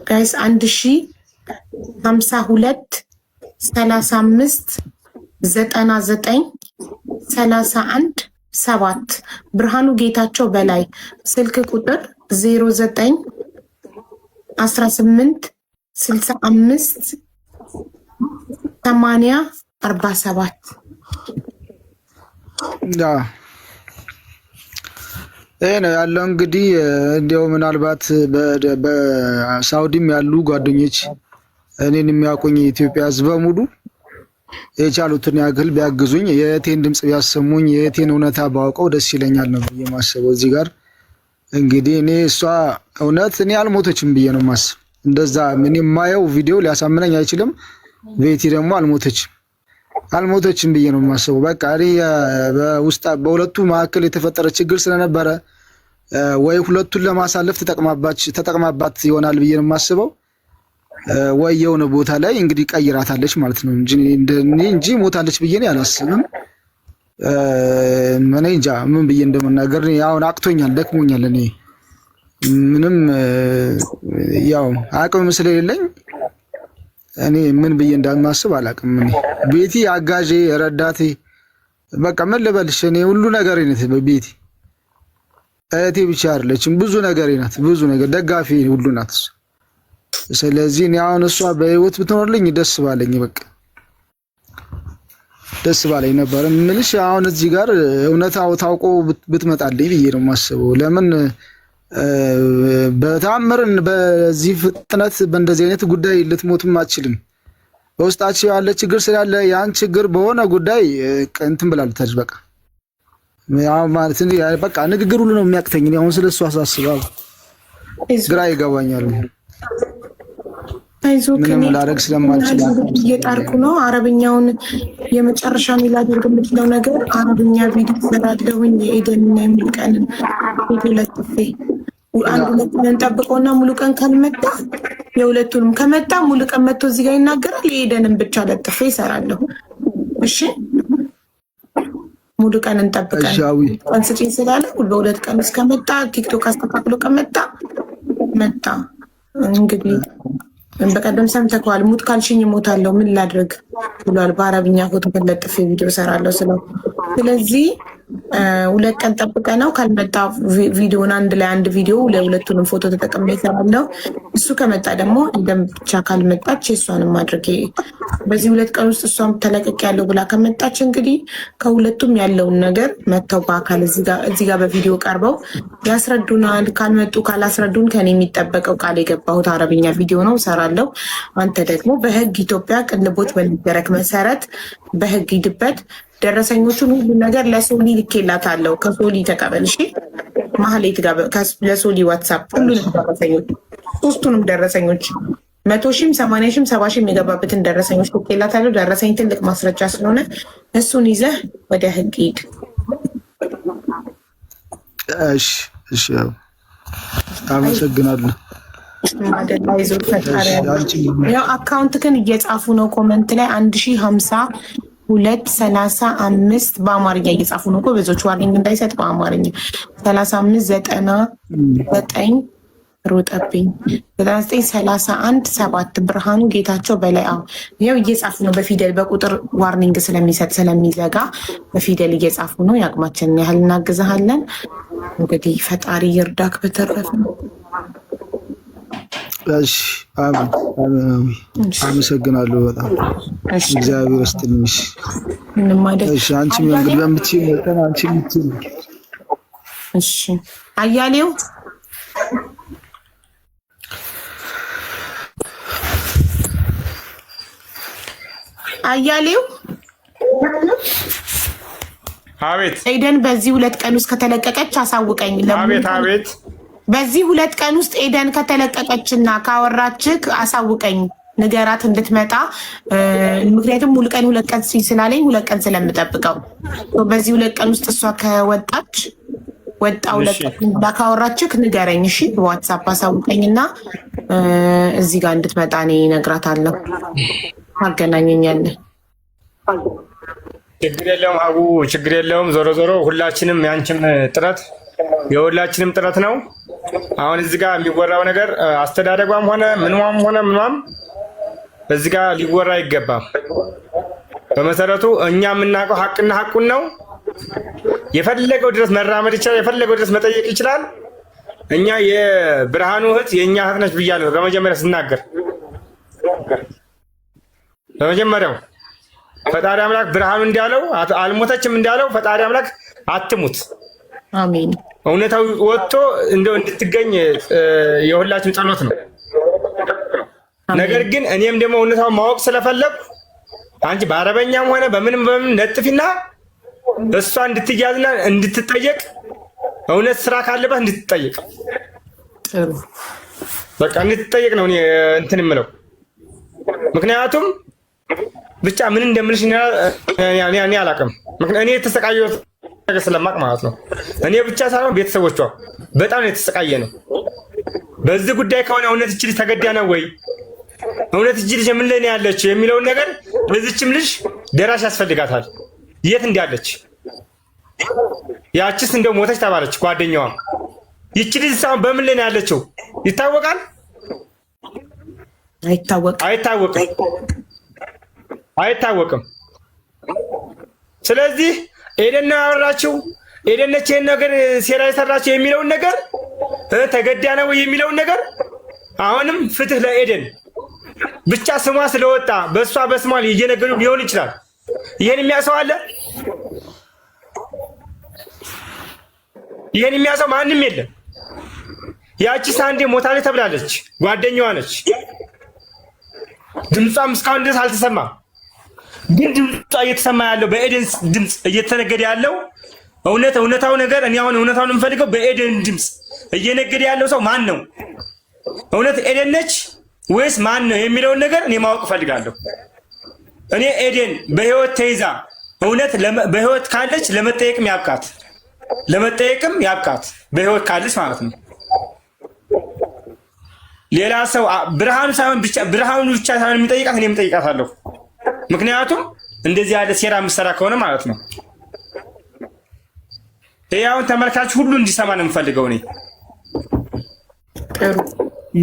Speaker 2: ጋይስ 1052 35 99 31 7 ብርሃኑ ጌታቸው በላይ ስልክ ቁጥር 09 18 65 80 47
Speaker 4: ይሄ ነው ያለው። እንግዲህ እንዲያው ምናልባት በሳውዲም ያሉ ጓደኞች እኔን የሚያውቁኝ የኢትዮጵያ ሕዝብ በሙሉ የቻሉትን ያክል ቢያግዙኝ፣ የእህቴን ድምጽ ቢያሰሙኝ፣ የእህቴን እውነታ ባውቀው ደስ ይለኛል ነው የማስበው። እዚህ ጋር እንግዲህ እኔ እሷ እውነት እኔ አልሞተችም ብዬ ነው የማስብ። እንደዛ ምን የማየው ቪዲዮ ሊያሳምነኝ አይችልም። ቤቲ ደግሞ አልሞተችም ብዬ ነው የማስበው። በቃ እኔ በሁለቱ መካከል የተፈጠረ ችግር ስለነበረ ወይ ሁለቱን ለማሳለፍ ተጠቅማባት ይሆናል ብዬ ነው የማስበው። ወይ የሆነ ቦታ ላይ እንግዲህ ቀይራታለች ማለት ነው እንጂ ሞታለች ብዬ ነው አላስብም። እኔ እንጃ ምን ብዬ እንደምናገር አሁን አቅቶኛል፣ ደክሞኛል። እኔ ምንም ያው አቅም ስለሌለኝ እኔ ምን ብዬ እንደማስብ አላቅም። እኔ ቤቲ አጋዤ ረዳቴ በቃ ምን ልበልሽ፣ እኔ ሁሉ ነገር ናት ቤቲ። እህቴ ብቻ አይደለችም፣ ብዙ ነገር ናት፣ ብዙ ነገር ደጋፊ ሁሉ ናት። ስለዚህ እኔ አሁን እሷ በህይወት ብትኖርልኝ ደስ ባለኝ፣ በቃ ደስ ባለኝ ነበር የምልሽ። አሁን እዚህ ጋር እውነታው ታውቆ ብትመጣልኝ ብዬ ነው የማስበው። ለምን በታምርን በዚህ ፍጥነት በእንደዚህ አይነት ጉዳይ ልትሞትም አትችልም። በውስጣቸው ያለ ችግር ስላለ ያን ችግር በሆነ ጉዳይ እንትን ብላለች። በቃ ያው ማለት ነው በቃ ንግግር ሁሉ ነው የሚያቅተኝ። አሁን ስለሱ አሳስባለሁ፣ ግራ ይገባኛል። ምንም ላደርግ ስለማልችል
Speaker 2: እየጣርኩ ነው። አረብኛውን የመጨረሻ ነው ላደርግ የምችለው ነገር አረብኛ ቪዲዮ ሰራለሁኝ። የኤደንና የሙሉቀንን ቪዲዮ ለጥፌ አንድ ሁለት ቀን ጠብቀውና ሙሉቀን ካልመጣ የሁለቱንም ከመጣ ሙሉቀን መጥቶ እዚህ ጋር ይናገራል። የኤደንን ብቻ ለጥፌ ይሰራለሁ። እሺ ሙሉቀን እንጠብቀን። ቀን ስጪኝ ስላለ በሁለት ቀን ውስጥ ከመጣ ቲክቶክ አስተካክሎ ከመጣ መጣ። እንግዲህ በቀደም ሰምተከዋል። ሙት ካልሽኝ እሞታለሁ ምን ላድርግ ብሏል። በአረብኛ ፎቶ ለጥፌ ቪዲዮ ሰራለሁ ስለው ስለዚህ ሁለት ቀን ጠብቀ ነው ካልመጣ ቪዲዮን አንድ ላይ አንድ ቪዲዮ ለሁለቱንም ፎቶ ተጠቅሜ እሰራለሁ። እሱ ከመጣ ደግሞ እንደም ብቻ ካልመጣች እሷንም ማድረግ በዚህ ሁለት ቀን ውስጥ እሷም ተለቀቅ ያለው ብላ ከመጣች እንግዲህ ከሁለቱም ያለውን ነገር መተው በአካል እዚህ ጋር በቪዲዮ ቀርበው ያስረዱናል። ካልመጡ ካላስረዱን ከኔ የሚጠበቀው ቃል የገባሁት አረብኛ ቪዲዮ ነው እሰራለሁ። አንተ ደግሞ በህግ ኢትዮጵያ ቅልቦች በሚደረግ መሰረት በህግ ሂድበት። ደረሰኞቹን ሁሉ ነገር ለሶሊ ልኬላታለሁ። ከሶሊ ተቀበል እሺ። ማህሌት ጋር ለሶሊ ዋትሳፕ ሁሉንም ደረሰኞች ሶስቱንም ደረሰኞች 100,000 80,000 70,000 የገባበትን ደረሰኞች ልኬላታለሁ። ደረሰኝ ትልቅ ማስረጃ ስለሆነ እሱን ይዘህ ወደ ህግ ሂድ። እሺ
Speaker 4: እሺ አመሰግናለሁ።
Speaker 2: ማደላ ይዞት ፈጣሪ ያው አካውንትክን እየጻፉ ነው ኮመንት ላይ 105235 በአማርኛ እየጻፉ ነው። ብዙዎች ዋርኒንግ እንዳይሰጥ በአማርኛ 3599 ሮጠብኝ 9931 ብርሃኑ ጌታቸው በላይ ያው እየጻፉ ነው በፊደል በቁጥር ዋርኒንግ ስለሚሰጥ ስለሚዘጋ በፊደል እየጻፉ ነው። ያቅማችንን ያህል እናግዛለን። እንግዲህ ፈጣሪ ይርዳክ። በተረፈ
Speaker 4: እሺ አመሰግናለሁ በጣም እግዚአብሔር ይስጥልኝ።
Speaker 2: ምንም አይደል።
Speaker 4: እሺ አንቺም እንግዲህ በምትችይ መጠን አንቺ ምትችይ
Speaker 2: እሺ አያሌው
Speaker 1: አቤት
Speaker 2: ኤደን በዚህ ሁለት ቀን ውስጥ ከተለቀቀች አሳውቀኝ።
Speaker 1: አቤት
Speaker 2: በዚህ ሁለት ቀን ውስጥ ኤደን ከተለቀቀችና ካወራችክ አሳውቀኝ፣ ንገራት እንድትመጣ። ምክንያቱም ሙሉ ቀን ሁለት ቀን ስላለኝ ሁለት ቀን ስለምጠብቀው በዚህ ሁለት ቀን ውስጥ እሷ ከወጣች ሁለት ቀን ካወራችክ ንገረኝ እሺ። በዋትሳፕ አሳውቀኝና እዚህ ጋር እንድትመጣ እኔ እነግራታለሁ። አገናኘኛለን።
Speaker 1: ችግር የለውም አቡ፣ ችግር የለውም። ዞሮ ዞሮ ሁላችንም ያንቺም ጥረት የሁላችንም ጥረት ነው። አሁን እዚህ ጋር የሚወራው ነገር አስተዳደጓም ሆነ ምኗም እዚህ ጋር ሊወራ አይገባም። በመሰረቱ እኛ የምናውቀው ሀቅና ሀቁን ነው። የፈለገው ድረስ መራመድ ይችላል፣ የፈለገው ድረስ መጠየቅ ይችላል። እኛ የብርሃኑ እህት የእኛ እህት ነች ብያለሁ። በመጀመሪያ ስናገር በመጀመሪያው ፈጣሪ አምላክ ብርሃኑ እንዳለው አልሞተችም እንዳለው ፈጣሪ አምላክ አትሙት፣
Speaker 2: አሜን።
Speaker 1: እውነታው ወጥቶ እንደው እንድትገኝ የሁላችን ጸሎት ነው። ነገር ግን እኔም ደግሞ እውነታውን ማወቅ ስለፈለኩ አንቺ በአረበኛም ሆነ በምንም ነጥፊና እሷ እንድትያዝና እንድትጠየቅ እውነት ስራ ካለባት እንድትጠየቅ በቃ እንድትጠየቅ ነው እኔ እንትን የምለው። ምክንያቱም ብቻ ምን እንደምልሽ እኔ አላውቅም። እኔ የተሰቃየሁት ነገር ስለማቅ ማለት ነው። እኔ ብቻ ሳይሆን ቤተሰቦቿ በጣም ነው የተሰቃየ ነው። በዚህ ጉዳይ ከሆነ እውነት እቺ ልጅ ተገዳ ነው ወይ እውነት እቺ ልጅ ምን ላይ ነው ያለችው የሚለውን ነገር በዚህችም ልጅ ደራሽ ያስፈልጋታል። የት እንዳለች ያቺስ እንደው ሞተች ተባለች ጓደኛዋ። ይቺ ልጅ ሳይሆን በምን ላይ ነው ያለችው ይታወቃል? አይታወቅም። ስለዚህ ኤደን ነው ያወራችው፣ ኤደን ነች ይሄን ነገር ሴራ የሰራችው የሚለውን ነገር ተገዳ ነው የሚለውን ነገር አሁንም ፍትህ ለኤደን ብቻ ስሟ ስለወጣ በእሷ በስሟ እየነገሩ ሊሆን ይችላል። ይሄን የሚያሰው አለ? ይሄን የሚያሰው ማንም የለም። ያቺ ሳንዴ ሞታለች ተብላለች፣ ጓደኛዋ ነች። ድምጿም እስካሁን ድረስ አልተሰማም። ግን ድምጿ እየተሰማ ያለው በኤደን ድምፅ እየተነገደ ያለው እውነታው ነገር እኔ አሁን እውነታውን የምፈልገው በኤደን ድምፅ እየነገደ ያለው ሰው ማን ነው? እውነት ኤደን ነች ወይስ ማን ነው የሚለውን ነገር እኔ ማወቅ እፈልጋለሁ። እኔ ኤደን በህይወት ተይዛ እውነት በህይወት ካለች ለመጠየቅም ያብቃት በህይወት ካለች ማለት ነው። ሌላ ሰው ብርሃኑ ብቻ ሳይሆን የሚጠይቃት እኔም እጠይቃታለሁ። ምክንያቱም እንደዚህ ያለ ሴራ የምትሰራ ከሆነ ማለት ነው። ያውን ተመልካች ሁሉ እንዲሰማ ነው የምፈልገው እኔ።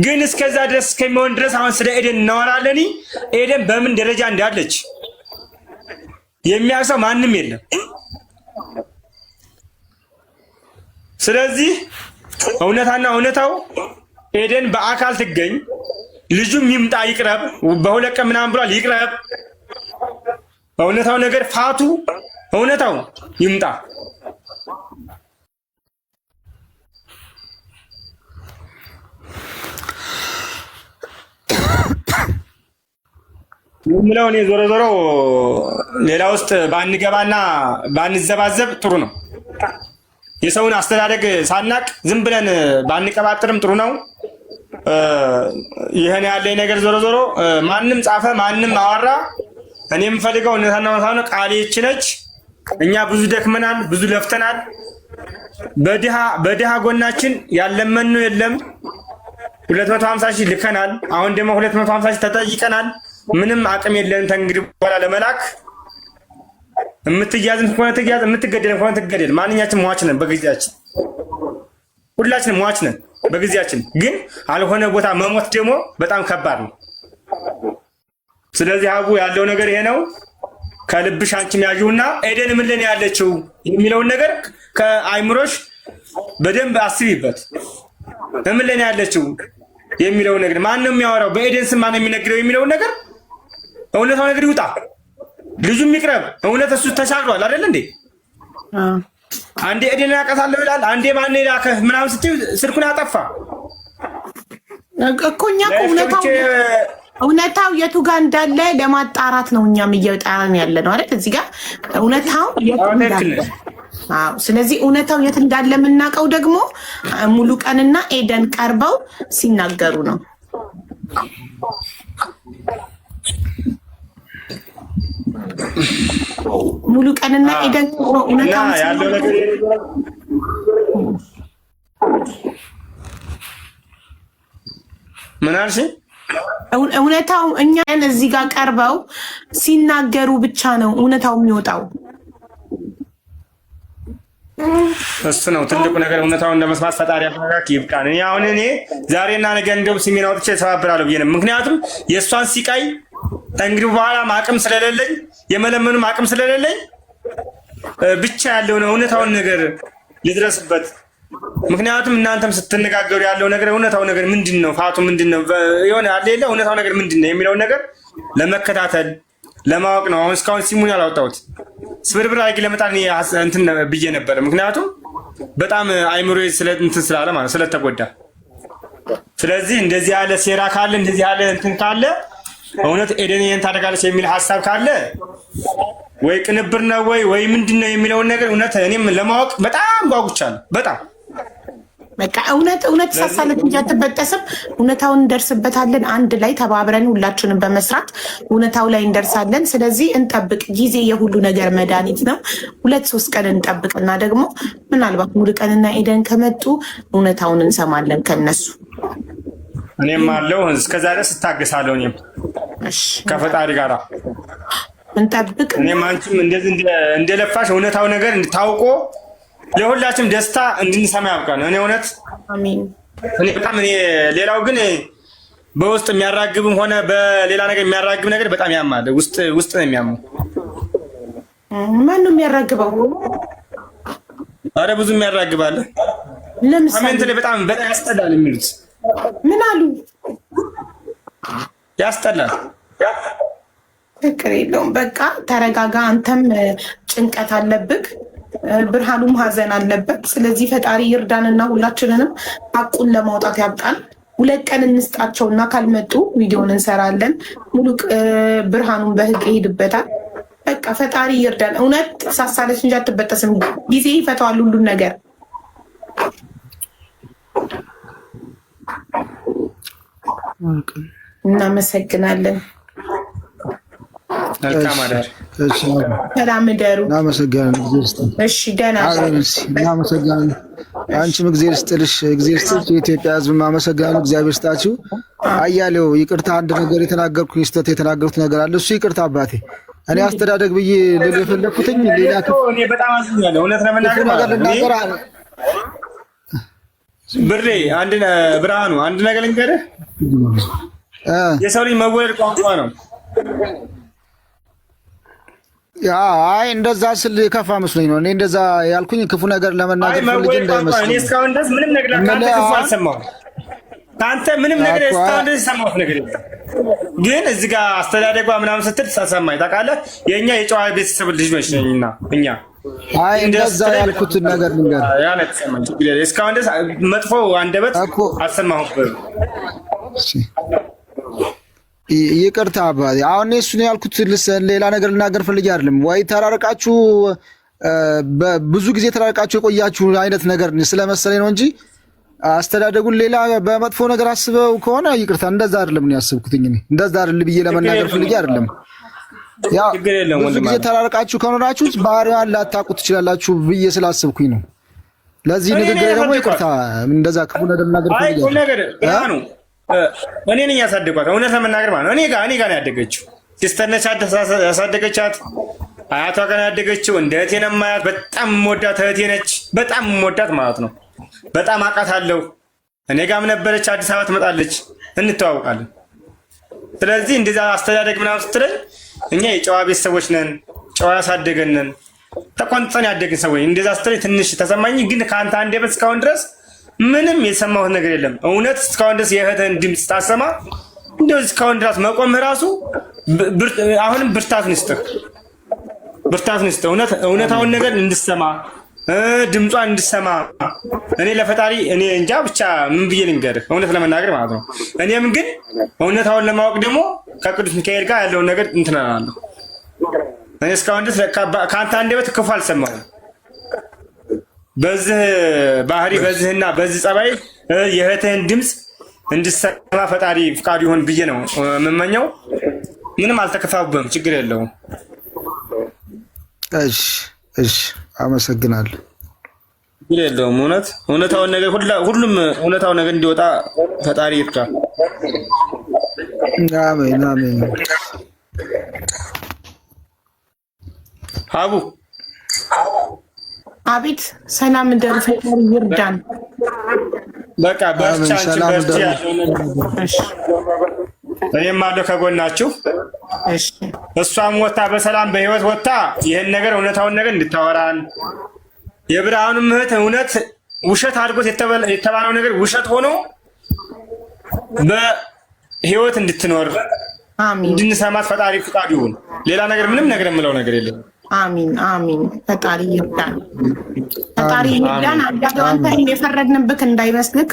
Speaker 1: ግን እስከዛ ድረስ እስከሚሆን ድረስ አሁን ስለ ኤደን እናወራለን። ኤደን በምን ደረጃ እንዳለች የሚያውሰው ማንም የለም። ስለዚህ እውነታው ኤደን በአካል ትገኝ፣ ልጁም ይምጣ ይቅረብ። በሁለት ቀን ምናምን ብሏል ይቅረብ። እውነታው ነገር ፋቱ እውነታው ይምጣ። ምለው እኔ ዞሮ ሌላ ውስጥ ባንገባና ባንዘባዘብ ጥሩ ነው። የሰውን አስተዳደግ ሳናቅ ዝም ብለን ባንቀባጥርም ጥሩ ነው። ይሄን ያለኝ ነገር ዞሮ ማንም ጻፈ ማንም አወራ እኔ የምፈልገው እውነታና ቃሌ ይህች ነች። እኛ ብዙ ደክመናል፣ ብዙ ለፍተናል። በድሃ ጎናችን ያለመነው የለም። 250 ሺህ ልከናል። አሁን ደግሞ 250 ሺህ ተጠይቀናል። ምንም አቅም የለንም ተንግዲህ በኋላ ለመላክ። የምትያዝም ከሆነ ትያዝ፣ የምትገደልም ከሆነ ትገደል። ማንኛችን ሟች ነን በጊዜያችን፣ ሁላችንም ሟች ነን በጊዜያችን። ግን አልሆነ ቦታ መሞት ደግሞ በጣም ከባድ ነው። ስለዚህ አቡ ያለው ነገር ይሄ ነው። ከልብሽ አንቺም ያዥውና ኤደን ምን ላይ ነው ያለችው የሚለውን ነገር ከአይምሮሽ በደንብ አስቢበት። ምን ላይ ነው ያለችው የሚለው ነገር ማን ነው የሚያወራው? በኤደን ስም ማን ነው የሚነግረው የሚለውን ነገር እውነታው ነገር ይውጣ። ልጁም ይቅረብ። እውነት እሱ ተሻግሯል አይደል እንዴ? አንዴ ኤደን ያውቃታለሁ ይላል፣ አንዴ ማን ይላከ ምናምን ስትይ ስልኩን አጠፋ
Speaker 2: እኮ። እኛ እውነታው የቱ ጋር እንዳለ ለማጣራት ነው እኛም እየጣራን ያለ ነው አይደል? እዚህ ጋር እውነታው የቱ እንዳለ። አዎ፣ ስለዚህ እውነታው የት እንዳለ የምናውቀው ደግሞ ሙሉ ቀንና ኤደን ቀርበው ሲናገሩ ነው። ሙሉ ቀንና ኤደን እውነታው ያለው ነገር
Speaker 1: ምን አልሽ?
Speaker 2: እውነታው እኛን እዚህ ጋር ቀርበው ሲናገሩ ብቻ ነው እውነታው የሚወጣው።
Speaker 1: እሱ ነው ትልቁ ነገር። እውነታውን ለመስማት ፈጣሪ አምላክ ይብቃን። እኔ ዛሬና ነገ እንደው ሲሚን አውጥቼ ተባብራለሁ ብዬ ነው። ምክንያቱም የእሷን ሲቃይ እንግዲህ በኋላ አቅም ስለሌለኝ የመለመኑም አቅም ስለሌለኝ ብቻ ያለው ነው እውነታውን ነገር ልድረስበት። ምክንያቱም እናንተም ስትነጋገሩ ያለው ነገር እውነታው ነገር ምንድነው? ፋቱ ምንድነው? የሆነ አለ የለ እውነታው ነገር ምንድነው የሚለውን ነገር ለመከታተል ለማወቅ ነው። አሁን እስካሁን ሲሙን ያላወጣሁት ስብርብር አድርጌ ለመጣል እንትን ብዬ ነበር። ምክንያቱም በጣም አይምሮ ስላለ ማለት ስለተጎዳ። ስለዚህ እንደዚህ ያለ ሴራ ካለ እንደዚህ ያለ እንትን ካለ እውነት ኤደን ይሄን ታደርጋለች የሚል ሀሳብ ካለ ወይ ቅንብር ነው ወይ ምንድነው የሚለውን ነገር እውነት እኔም ለማወቅ በጣም ጓጉቻለሁ። በጣም
Speaker 2: በቃ እውነት ሳሳለት እንጂ አትበጠስም። እውነታውን እንደርስበታለን። አንድ ላይ ተባብረን ሁላችንም በመስራት እውነታው ላይ እንደርሳለን። ስለዚህ እንጠብቅ። ጊዜ የሁሉ ነገር መድኃኒት ነው። 2-3 ቀን እንጠብቅና ደግሞ ምናልባት ሙሉቀንና ኤደን ከመጡ እውነታውን እንሰማለን ከነሱ።
Speaker 1: እኔም አለው እስከዛ ድረስ እታገሳለሁ። እኔም ከፈጣሪ ጋር
Speaker 2: እንጠብቅ።
Speaker 1: እኔም አንቺም እንደዚህ እንደለፋሽ እውነታው ነገር እንድታውቆ ለሁላችንም ደስታ እንድንሰማ ያብቃን። እኔ እውነት
Speaker 2: አሜን።
Speaker 1: እኔ በጣም ሌላው ግን በውስጥ የሚያራግብም ሆነ በሌላ ነገር የሚያራግብ ነገር በጣም ያማል። ውስጥ ነው የሚያመው።
Speaker 2: ማን ነው የሚያራግበው?
Speaker 1: አረ ብዙ የሚያራግባል።
Speaker 2: ለምሳሌ
Speaker 1: ኮሜንት ላይ በጣም ያስጠላል የሚሉት
Speaker 2: ምን አሉ?
Speaker 1: ያስጠላል።
Speaker 2: ፍቅር የለውም። በቃ ተረጋጋ። አንተም ጭንቀት አለብህ፣ ብርሃኑም ሀዘን አለበት። ስለዚህ ፈጣሪ ይርዳንና ሁላችንንም ሀቁን ለማውጣት ያብቃን። 2 ቀን እንስጣቸውና ካልመጡ ቪዲዮን እንሰራለን። ሙሉ ብርሃኑን በህግ ይሄድበታል። በቃ ፈጣሪ ይርዳን። እውነት ሳሳለች እንጂ አትበጠስም። ጊዜ ይፈታዋል ሁሉን ነገር። እናመሰግናለን። ሰላም እደሩ። እሺ ደህና
Speaker 4: እናመሰግናለን። አንቺም እግዚአብሔር ይስጥልሽ፣ እግዚአብሔር ይስጥልሽ። የኢትዮጵያ ሕዝብ አመሰግናለሁ። እግዚአብሔር ይስጣችሁ። አያሌው ይቅርታ፣ አንድ ነገር የተናገርኩኝ ስህተት የተናገርኩት ነገር አለ። እሱ ይቅርታ አባቴ። እኔ አስተዳደግ ብዬ ልል የፈለኩትኝ ሌላ
Speaker 1: እኔ በጣም አዝኛለሁ። እውነት ለመናገር ብሬ ብርሃኑ አንድ ነገር ልንገርህ፣ የሰው ልጅ መወለድ ቋንቋ ነው።
Speaker 4: አይ እንደዛ ስል ከፋ መስሎኝ ነው። እኔ እንደዛ ያልኩኝ ክፉ ነገር ለመናገር ፈልጌ እንዳይመስል።
Speaker 1: እኔ እስካሁን ድረስ ምንም ነገር ካንተ ክፉ አልሰማሁም። ካንተ ምንም ነገር እስካሁን ድረስ የሰማሁት ነገር የለም። ግን እዚህ ጋር አስተዳደጓ ምናምን ስትል ተሰማኝ። ታውቃለህ፣ የእኛ የጨዋ ቤተሰብ ልጅ ነኝና እኛ
Speaker 4: አይ እንደዛ ያልኩት ነገር ልንገር
Speaker 1: ያለ ተሰማኝ። እስካሁን ድረስ መጥፎ አንደበት አልሰማሁም።
Speaker 4: ይቅርታ አባቴ። አሁን እሱን ያልኩት ሌላ ነገር ልናገር ፈልጌ አይደለም። ወይ ተራርቃችሁ ብዙ ጊዜ ተራርቃችሁ የቆያችሁ አይነት ነገር ስለመሰለኝ ነው እንጂ አስተዳደጉን ሌላ በመጥፎ ነገር አስበው ከሆነ ይቅርታ፣ እንደዛ አይደለም ነው ያስብኩትኝ። እኔ እንደዛ አይደል ብዬ ለመናገር ፈልጌ አይደለም። ያው ብዙ ጊዜ ተራርቃችሁ ከኖራችሁ ባህሪዋን ላታውቁት ትችላላችሁ ብዬ ስላስብኩኝ ነው። ለዚህ ንግግር ደግሞ ይቅርታ፣ እንደዛ ክፉ ነገር ልናገር ፈልጌ
Speaker 1: እኔ ነኝ ያሳደጓት። እውነት ለመናገር ማለት ነው እኔ ጋር ነው ያደገችው። ሲስተር ነች ያሳደገቻት። አያቷ ጋር ነው ያደገችው። እንደ እህቴ ነው የማያት። በጣም የምወዳት እህቴ ነች። በጣም የምወዳት ማለት ነው። በጣም አውቃታለሁ። እኔ ጋርም ነበረች። አዲስ አበባ ትመጣለች፣ እንተዋወቃለን። ስለዚህ እንደዛ አስተዳደግ ምናምን ስትለኝ እኛ የጨዋ ቤተሰቦች ነን፣ ጨዋ ያሳደገን ነን፣ ተቆንጠን ያደግን ሰዎች። እንደዛ ስትለኝ ትንሽ ተሰማኝ። ግን ከአንተ አንደበት እስካሁን ድረስ ምንም የሰማሁት ነገር የለም። እውነት እስካሁን ድረስ የእህትህን ድምፅ ታሰማ እንደዚህ እስካሁን ድረስ መቆምህ ራሱ አሁንም ብርታትን ይስጥህ። እውነታውን ነገር እንድሰማ ድምጿን እንድሰማ እኔ ለፈጣሪ እኔ እንጃ ብቻ ምን ብዬ ልንገርህ፣ እውነት ለመናገር ማለት ነው። እኔም ግን እውነታውን ለማወቅ ደግሞ ከቅዱስ ሚካኤል ጋር ያለውን ነገር እንትን እላለሁ። እኔ እስካሁን ድረስ ከአንተ አንደበት ክፉ አልሰማሁም። በዚህ ባህሪ በዚህና በዚህ ጸባይ የእህትህን ድምፅ እንድሰማ ፈጣሪ ፍቃዱ ይሆን ብዬ ነው የምመኘው። ምንም አልተከፋብህም፣ ችግር የለውም።
Speaker 4: እሺ አመሰግናለሁ።
Speaker 1: ችግር የለውም። እውነታውን ነገር ሁሉም እውነታውን ነገር እንዲወጣ ፈጣሪ ይርዳ።
Speaker 4: አሜን አሜን።
Speaker 1: ሀቡ
Speaker 2: አቤት ሰላም እንደር ፈጣሪ ይርዳን።
Speaker 1: በቃ በርቺ፣ አንቺ በርቺ። እኔም አለሁ ከጎናችሁ።
Speaker 2: እሺ
Speaker 1: እሷም ወጣ በሰላም በህይወት ወጣ ይሄን ነገር እውነታውን ነገር እንድታወራን የብርሃኑም እህት እውነት ውሸት አድርጎት የተባለው ነገር ውሸት ሆኖ በህይወት እንድትኖር
Speaker 2: አሜን።
Speaker 1: እንድንሰማት ፈጣሪ ፍቃዱ ይሁን። ሌላ ነገር ምንም ነገር የምለው ነገር የለም።
Speaker 2: አሚን አሚን። ፈጣሪ ይርዳን፣ ፈጣሪ ይርዳን። አንተ የፈረድንብክ እንዳይመስልክ።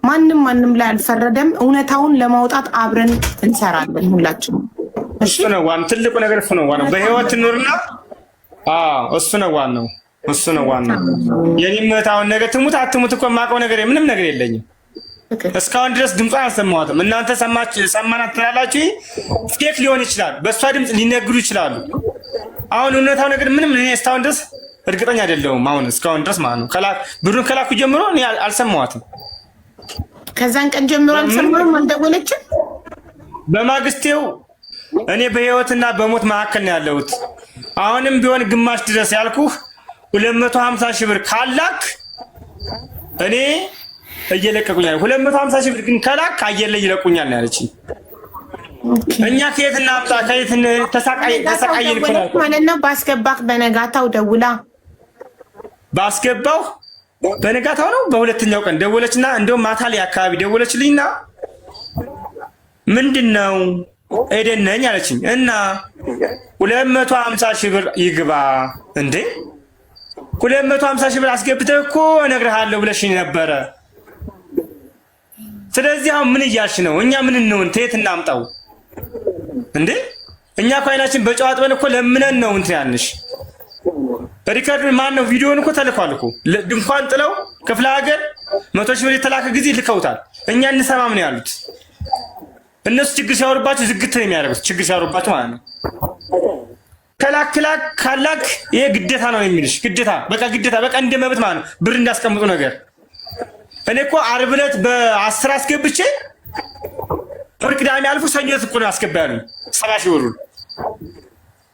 Speaker 2: ማንም ላይ አልፈረደም። እውነታውን ለማውጣት አብረን እንሰራለን ሁላችንም። እሺ
Speaker 1: እሱ ነው ዋናው ትልቁ ነገር፣ እሱ ነው ዋናው። በህይወት ኑርና እሱ ነው ዋናው፣ እሱ ነው ዋናው። የኔም እህታውን ነገር ትሙት አትሙት እኮ የማውቀው ነገር ምንም ነገር የለኝም። እስካሁን ድረስ ድምጿን አልሰማኋትም። እናንተ ሰማናት ትላላችሁ። ፌክ ሊሆን ይችላል፣ በእሷ ድምፅ ሊነግሩ ይችላሉ። አሁን እውነታው ነገር ምንም እኔ እስካሁን ድረስ እርግጠኛ አይደለሁም። አሁን እስካሁን ድረስ ማለት ነው ብሩን ከላኩ ጀምሮ እኔ አልሰማኋትም።
Speaker 2: ከዛን ቀን ጀምሮ አልሰማሁም። አልደወለችም።
Speaker 1: በማግስቴው እኔ በህይወትና በሞት መካከል ነው ያለሁት። አሁንም ቢሆን ግማሽ ድረስ ያልኩህ 250 ሺህ ብር ካላክ እኔ እየለቀቁኛል። 250 ሺህ ብር ግን ከላክ አየር ላይ ይለቁኛል ነው ያለችኝ። እኛ ከየት እናምጣ? ከየት ተሰቃየን
Speaker 2: ማለት ነው። ባስገባህ በነጋታው ደውላ
Speaker 1: ባስገባው በነጋታው ነው በሁለተኛው ቀን ደወለችና እንደውም ማታ ላይ አካባቢ ደወለችልኝና ምንድነው ኤደን ነኝ አለችኝ። እና 250 ሺህ ብር ይግባ እንዴ? 250 ሺህ ብር አስገብተህ እኮ እነግርሃለሁ ብለሽኝ ነበረ። ስለዚህ አሁን ምን እያልሽ ነው? እኛ ምን እንሆን? ተየት እናምጣው እንዴ? እኛ እኮ አይናችን በጨው አጥበን እኮ ለምነን ነው እንትን ያንሽ ሪከርድ ማን ነው? ቪዲዮውን እኮ ተልኳል እኮ ድንኳን ጥለው ክፍለ ሀገር 100 ሺህ ብር የተላከ ጊዜ ልከውታል። እኛ እንሰማም ነው ያሉት። እነሱ ችግር ሲያወሩባቸው ዝግት ነው የሚያደርጉት። ችግር ሲያወሩባቸው ማለት ነው። ከላክ ካላክ ይሄ ግዴታ ነው የሚልሽ። ግዴታ በቃ ግዴታ በቃ እንደ መብት ማለት ነው። ብር እንዳስቀምጡ ነገር እኔ እኮ ዓርብ ዕለት በ10 አስገብቼ ወር ቅዳሜ አልፎ ሰኞ ዕለት እኮ ነው አስገባ ያሉኝ 70 ሺህ ብሩን።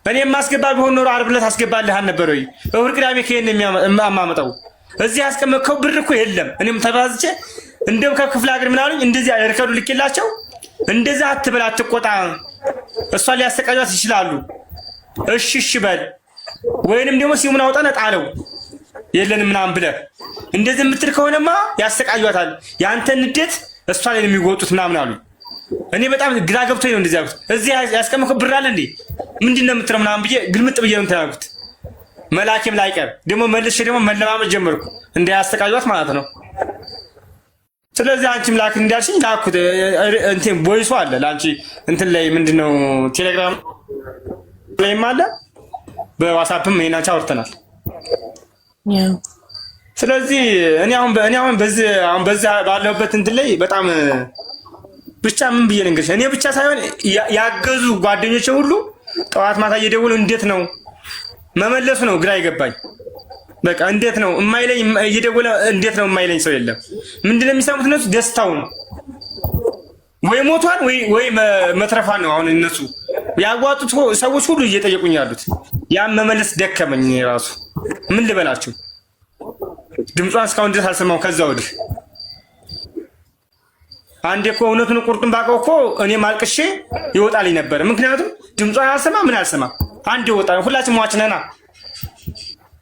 Speaker 1: እኔ የማስገባ ቢሆን ኖሮ ዓርብ ዕለት አስገባልህ አልነበረ ወይ? ወር ቅዳሜ ከየት ነው የማመጣው? እዚህ ያስቀመጥከው ብር እኮ የለም። እኔም ተባዝቼ እንደውም ከክፍለ ሀገር ምን አሉኝ፣ እንደዚህ ሪከርዱ ልኬላቸው እንደዛ አትበል አትቆጣ፣ እሷ ሊያሰቃዩት ይችላሉ። እሺ በል ወይንም ደግሞ ሲሙን አውጣና ጣለው የለንም ምናምን ብለህ እንደዚህ የምትል ከሆነማ ያሰቃዩታል። ያንተን ንዴት እሷ ላይ ነው የሚወጡት ምናምን አሉ። እኔ በጣም ግራ ገብቶኝ ነው እንደዚህ ያልኩት። እዚህ ያስቀመጥከው ብር አለ እንዴ ምንድን ነው የምትለው ምናምን ብዬ ግልምጥ ብዬ ነው ተናግኩት። መላኬም ላይቀር ደግሞ መልሼ ደግሞ መለማመድ ጀመርኩ እንዳያሰቃዩት ማለት ነው። ስለዚህ አንቺም ላክ እንዳልሽኝ ላኩት። እንትን ቦይሱ አለ ለአንቺ እንትን ላይ ምንድነው ቴሌግራም ላይም አለ በዋትስአፕም ይሄን አውርተናል። ስለዚህ እኔ አሁን በዚህ ባለሁበት እንትን ላይ በጣም ብቻ ምን ብዬ ልንገርሽ፣ እኔ ብቻ ሳይሆን ያገዙ ጓደኞቼ ሁሉ ጠዋት ማታ እየደወሉ እንዴት ነው መመለሱ ነው ግራ ይገባኝ። በቃ እንዴት ነው የማይለኝ እየደወለ እንዴት ነው የማይለኝ ሰው የለም። ምንድነው የሚሰሙት እነሱ ደስታውን ወይ ሞቷን ወይ መትረፋን ነው። አሁን እነሱ ያጓጡት ሰዎች ሁሉ እየጠየቁኝ ያሉት ያን መመለስ ደከመኝ። ራሱ ምን ልበላችሁ ድምጿን እስካሁን ድረስ አልሰማው። ከዛ ወዲህ አንዴ እኮ እውነቱን ቁርጡን ባውቀው እኮ እኔ ማልቅሼ ይወጣልኝ ነበር። ምክንያቱም ድምጿን አልሰማ ምን አልሰማ አንዴ ይወጣ። ሁላችን ሟች ነና፣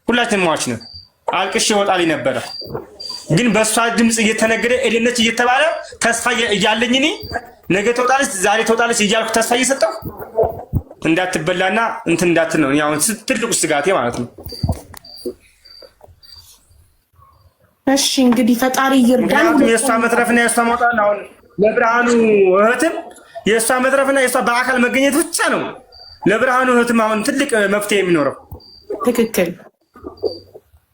Speaker 1: ሁላችን ሟች ነን። አልቅሼ ይወጣልኝ ነበረ። ግን በእሷ ድምፅ እየተነገረ ኤደነች እየተባለ ተስፋ እያለኝ እኔ ነገ ትወጣለች ዛሬ ትወጣለች እያልኩ ተስፋ እየሰጠሁ እንዳትበላና እንትን እንዳትል ነው አሁን ትልቁ ስጋቴ ማለት ነው።
Speaker 2: እሺ እንግዲህ ፈጣሪ ይርዳን።
Speaker 1: የእሷ መትረፍና የእሷ መውጣት አሁን ለብርሃኑ እህትም የእሷ መትረፍና የእሷ በአካል መገኘት ብቻ ነው ለብርሃኑ እህትም አሁን ትልቅ መፍትሄ የሚኖረው።
Speaker 2: ትክክል።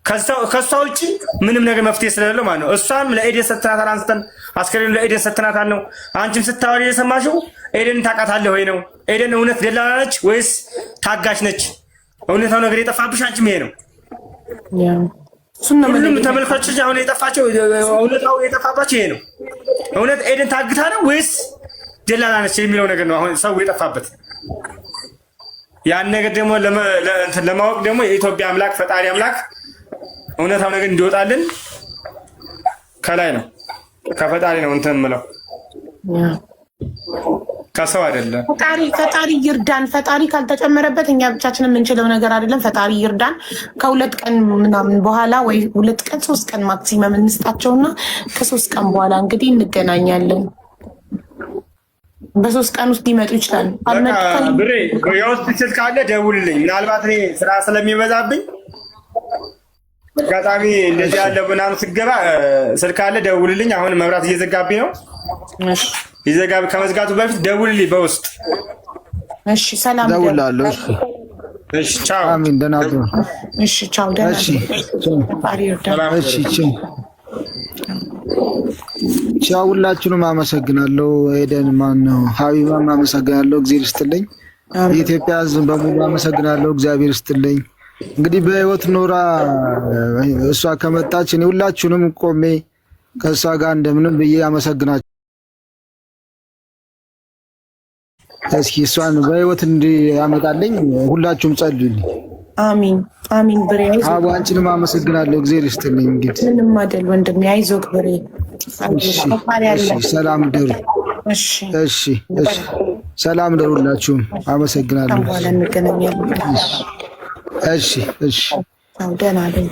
Speaker 1: ከሷ ውጭ ምንም ነገር መፍትሄ ስለሌለው ማለት ነው። እሷም ለኤደን ሰጥተናታል፣ አንስተን አስከሬኑ ለኤደን ሰጥተናታል ነው። አንቺም ስታወሪ የሰማሽው ኤደን ታውቃታለህ ወይ ነው። ኤደን እውነት ደላላ ነች ወይስ ታጋሽ ነች? እውነታው ነገር የጠፋብሽ አንቺም ይሄ ነው። ሁሉም ተመልካቾች አሁን የጠፋቸው እውነታው የጠፋባቸው ይሄ ነው። እውነት ኤደን ታግታ ነው ወይስ ደላላ ነች የሚለው ነገር ነው አሁን ሰው የጠፋበት። ያን ነገር ደግሞ ለማወቅ ደግሞ የኢትዮጵያ አምላክ ፈጣሪ አምላክ እውነታው ነገር እንዲወጣልን ከላይ ነው ከፈጣሪ ነው እንትን የምለው ከሰው አይደለም።
Speaker 2: ፈጣሪ ይርዳን። ፈጣሪ ካልተጨመረበት እኛ ብቻችን የምንችለው ነገር አይደለም። ፈጣሪ ይርዳን። ከ2 ቀን ምናምን በኋላ ወይ 2 ቀን 3 ቀን ማክሲመም እንስጣቸውና ከ3 ቀን በኋላ እንግዲህ እንገናኛለን። በ3 ቀን ውስጥ ሊመጡ ይችላል።
Speaker 1: ብሬ የውስጥ ስልክ ካለ ደውልልኝ። ምናልባት እኔ ስራ ስለሚበዛብኝ አጋጣሚ እንደዚህ ያለ ምናምን ስገባ ስልክ ካለ ደውልልኝ። አሁን መብራት እየዘጋብኝ ነው። ይዘጋብ ከመዝጋቱ በፊት ደውልልኝ በውስጥ።
Speaker 2: እሺ ሰላም
Speaker 4: ደውላለሁ።
Speaker 1: እሺ ቻው።
Speaker 4: አሜን። ደህና ሁኑ።
Speaker 2: እሺ ቻው። ደህና
Speaker 4: እሺ ቻው። ቻው። ሁላችሁንም አመሰግናለሁ። ኤደን ማነው ሀቢባም አመሰግናለሁ። እግዚአብሔር ይስጥልኝ። የኢትዮጵያ ሕዝብ በሙሉ አመሰግናለሁ። እግዚአብሔር ይስጥልኝ። እንግዲህ በህይወት ኖራ እሷ ከመጣች እኔ ሁላችሁንም ቆሜ ከእሷ ጋር እንደምንም ብዬ አመሰግናችሁ። እስኪ እሷን በህይወት እንዲያመጣልኝ ሁላችሁም ጸልዩልኝ።
Speaker 2: አሚን አሚን። ብሬ
Speaker 4: አቡ አንቺንም አመሰግናለሁ። እግዚአብሔር ይስጥልኝ። እንግዲህ
Speaker 2: ምንም አይደል ወንድሜ፣ አይዞህ ብሬ።
Speaker 4: ሰላም ደሩ። እሺ ሰላም ደሩ። ሁላችሁም አመሰግናለሁ።
Speaker 2: በኋላ እንገናኛለን።
Speaker 4: እሺ
Speaker 2: ደህና ነኝ።